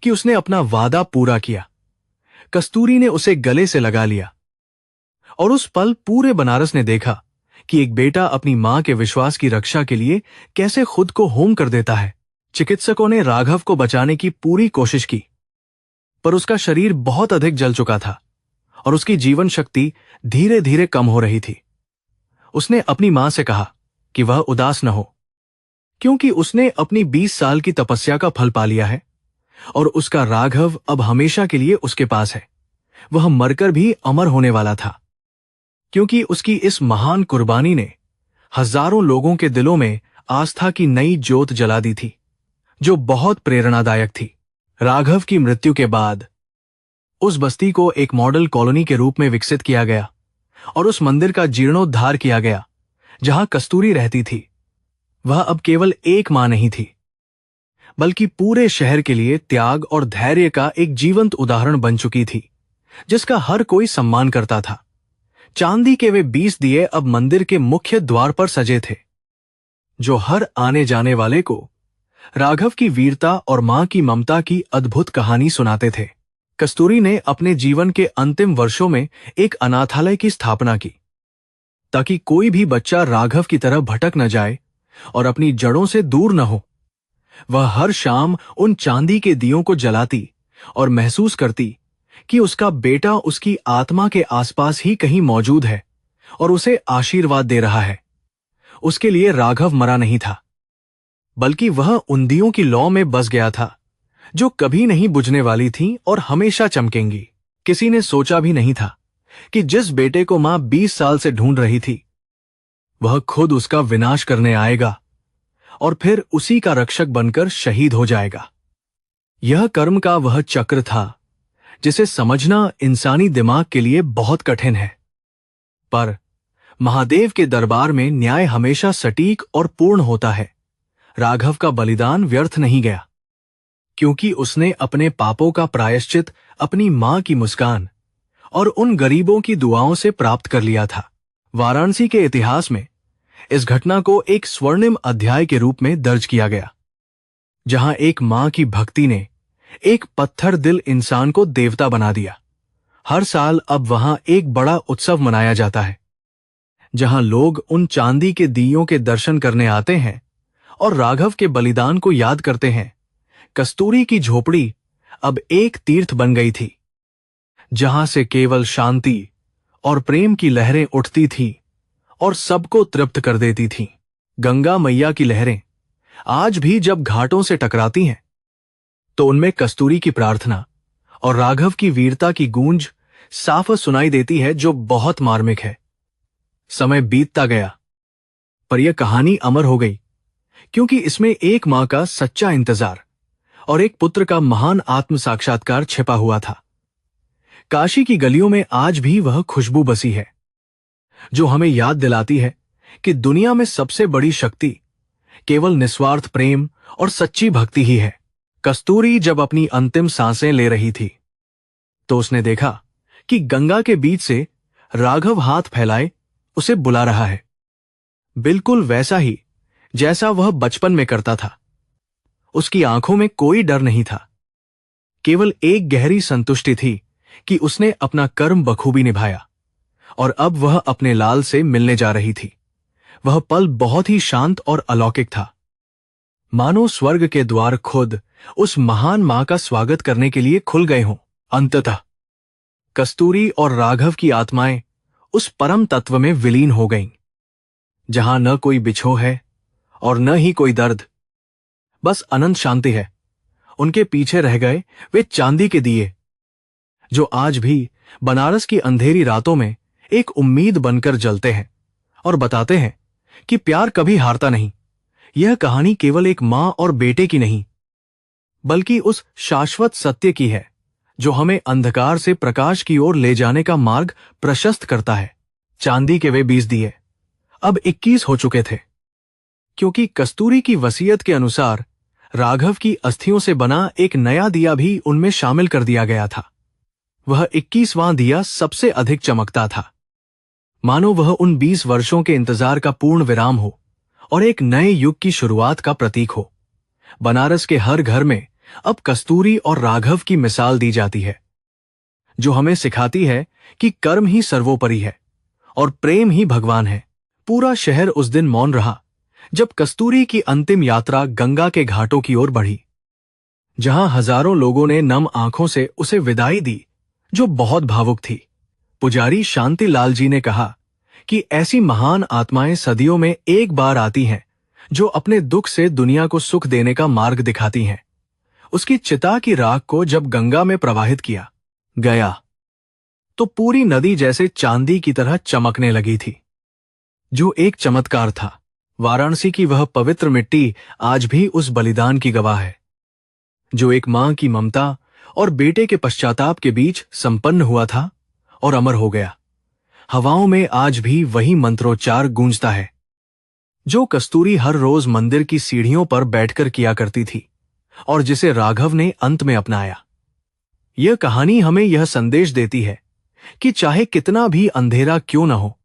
कि उसने अपना वादा पूरा किया। कस्तूरी ने उसे गले से लगा लिया और उस पल पूरे बनारस ने देखा कि एक बेटा अपनी मां के विश्वास की रक्षा के लिए कैसे खुद को होम कर देता है। चिकित्सकों ने राघव को बचाने की पूरी कोशिश की, पर उसका शरीर बहुत अधिक जल चुका था और उसकी जीवन शक्ति धीरे धीरे कम हो रही थी। उसने अपनी मां से कहा कि वह उदास न हो, क्योंकि उसने अपनी 20 साल की तपस्या का फल पा लिया है और उसका राघव अब हमेशा के लिए उसके पास है। वह मरकर भी अमर होने वाला था, क्योंकि उसकी इस महान कुर्बानी ने हजारों लोगों के दिलों में आस्था की नई ज्योत जला दी थी, जो बहुत प्रेरणादायक थी। राघव की मृत्यु के बाद उस बस्ती को एक मॉडल कॉलोनी के रूप में विकसित किया गया और उस मंदिर का जीर्णोद्धार किया गया जहां कस्तूरी रहती थी। वह अब केवल एक मां नहीं थी, बल्कि पूरे शहर के लिए त्याग और धैर्य का एक जीवंत उदाहरण बन चुकी थी, जिसका हर कोई सम्मान करता था। चांदी के वे 20 दिए अब मंदिर के मुख्य द्वार पर सजे थे, जो हर आने जाने वाले को राघव की वीरता और मां की ममता की अद्भुत कहानी सुनाते थे। कस्तूरी ने अपने जीवन के अंतिम वर्षों में एक अनाथालय की स्थापना की, ताकि कोई भी बच्चा राघव की तरह भटक न जाए और अपनी जड़ों से दूर न हो। वह हर शाम उन चांदी के दियों को जलाती और महसूस करती कि उसका बेटा उसकी आत्मा के आसपास ही कहीं मौजूद है और उसे आशीर्वाद दे रहा है। उसके लिए राघव मरा नहीं था, बल्कि वह उन दियों की लौ में बस गया था जो कभी नहीं बुझने वाली थीं और हमेशा चमकेंगी। किसी ने सोचा भी नहीं था कि जिस बेटे को मां 20 साल से ढूंढ रही थी, वह खुद उसका विनाश करने आएगा और फिर उसी का रक्षक बनकर शहीद हो जाएगा। यह कर्म का वह चक्र था जिसे समझना इंसानी दिमाग के लिए बहुत कठिन है। पर महादेव के दरबार में न्याय हमेशा सटीक और पूर्ण होता है। राघव का बलिदान व्यर्थ नहीं गया, क्योंकि उसने अपने पापों का प्रायश्चित अपनी मां की मुस्कान और उन गरीबों की दुआओं से प्राप्त कर लिया था। वाराणसी के इतिहास में इस घटना को एक स्वर्णिम अध्याय के रूप में दर्ज किया गया, जहां एक मां की भक्ति ने एक पत्थर दिल इंसान को देवता बना दिया। हर साल अब वहां एक बड़ा उत्सव मनाया जाता है, जहां लोग उन चांदी के दियों के दर्शन करने आते हैं और राघव के बलिदान को याद करते हैं। कस्तूरी की झोपड़ी अब एक तीर्थ बन गई थी, जहां से केवल शांति और प्रेम की लहरें उठती थीं और सबको तृप्त कर देती थीं। गंगा मैया की लहरें आज भी जब घाटों से टकराती हैं, तो उनमें कस्तूरी की प्रार्थना और राघव की वीरता की गूंज साफ सुनाई देती है, जो बहुत मार्मिक है। समय बीतता गया, पर यह कहानी अमर हो गई, क्योंकि इसमें एक मां का सच्चा इंतजार और एक पुत्र का महान आत्म साक्षात्कार छिपा हुआ था। काशी की गलियों में आज भी वह खुशबू बसी है, जो हमें याद दिलाती है कि दुनिया में सबसे बड़ी शक्ति केवल निस्वार्थ प्रेम और सच्ची भक्ति ही है। कस्तूरी जब अपनी अंतिम सांसें ले रही थी, तो उसने देखा कि गंगा के बीच से राघव हाथ फैलाए उसे बुला रहा है, बिल्कुल वैसा ही जैसा वह बचपन में करता था। उसकी आंखों में कोई डर नहीं था, केवल एक गहरी संतुष्टि थी कि उसने अपना कर्म बखूबी निभाया और अब वह अपने लाल से मिलने जा रही थी। वह पल बहुत ही शांत और अलौकिक था, मानो स्वर्ग के द्वार खुद उस महान मां का स्वागत करने के लिए खुल गए हों। अंततः कस्तूरी और राघव की आत्माएं उस परम तत्व में विलीन हो गईं, जहां न कोई बिछोह है और न ही कोई दर्द, बस अनंत शांति है। उनके पीछे रह गए वे चांदी के दिए, जो आज भी बनारस की अंधेरी रातों में एक उम्मीद बनकर जलते हैं और बताते हैं कि प्यार कभी हारता नहीं। यह कहानी केवल एक मां और बेटे की नहीं, बल्कि उस शाश्वत सत्य की है जो हमें अंधकार से प्रकाश की ओर ले जाने का मार्ग प्रशस्त करता है। चांदी के वे 20 दिए अब 21 हो चुके थे, क्योंकि कस्तूरी की वसीयत के अनुसार राघव की अस्थियों से बना एक नया दिया भी उनमें शामिल कर दिया गया था। वह 21वां दिया सबसे अधिक चमकता था, मानो वह उन 20 वर्षों के इंतजार का पूर्ण विराम हो और एक नए युग की शुरुआत का प्रतीक हो। बनारस के हर घर में अब कस्तूरी और राघव की मिसाल दी जाती है, जो हमें सिखाती है कि कर्म ही सर्वोपरि है और प्रेम ही भगवान है। पूरा शहर उस दिन मौन रहा जब कस्तूरी की अंतिम यात्रा गंगा के घाटों की ओर बढ़ी, जहां हजारों लोगों ने नम आंखों से उसे विदाई दी, जो बहुत भावुक थी। पुजारी शांति लाल जी ने कहा कि ऐसी महान आत्माएं सदियों में एक बार आती हैं, जो अपने दुख से दुनिया को सुख देने का मार्ग दिखाती हैं। उसकी चिता की राख को जब गंगा में प्रवाहित किया गया, तो पूरी नदी जैसे चांदी की तरह चमकने लगी थी, जो एक चमत्कार था। वाराणसी की वह पवित्र मिट्टी आज भी उस बलिदान की गवाह है, जो एक मां की ममता और बेटे के पश्चाताप के बीच संपन्न हुआ था और अमर हो गया। हवाओं में आज भी वही मंत्रोच्चार गूंजता है, जो कस्तूरी हर रोज मंदिर की सीढ़ियों पर बैठकर किया करती थी और जिसे राघव ने अंत में अपनाया। यह कहानी हमें यह संदेश देती है कि चाहे कितना भी अंधेरा क्यों न हो,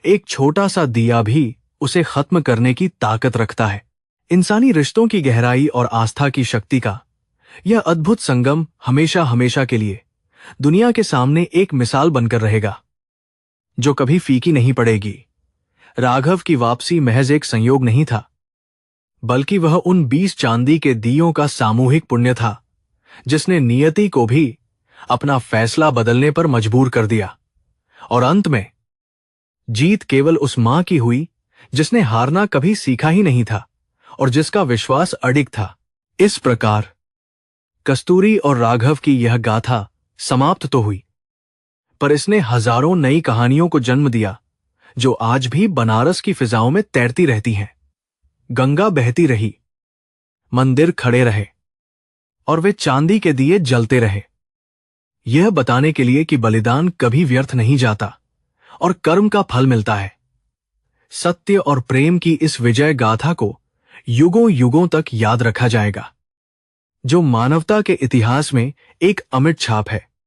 एक छोटा सा दिया भी उसे खत्म करने की ताकत रखता है। इंसानी रिश्तों की गहराई और आस्था की शक्ति का यह अद्भुत संगम हमेशा हमेशा के लिए दुनिया के सामने एक मिसाल बनकर रहेगा। जो कभी फीकी नहीं पड़ेगी। राघव की वापसी महज एक संयोग नहीं था, बल्कि वह उन 20 चांदी के दियों का सामूहिक पुण्य था जिसने नियति को भी अपना फैसला बदलने पर मजबूर कर दिया। और अंत में जीत केवल उस मां की हुई जिसने हारना कभी सीखा ही नहीं था और जिसका विश्वास अडिग था। इस प्रकार कस्तूरी और राघव की यह गाथा समाप्त तो हुई, पर इसने हजारों नई कहानियों को जन्म दिया जो आज भी बनारस की फिजाओं में तैरती रहती हैं। गंगा बहती रही, मंदिर खड़े रहे और वे चांदी के दिए जलते रहे, यह बताने के लिए कि बलिदान कभी व्यर्थ नहीं जाता और कर्म का फल मिलता है। सत्य और प्रेम की इस विजय गाथा को युगों युगों तक याद रखा जाएगा, जो मानवता के इतिहास में एक अमिट छाप है।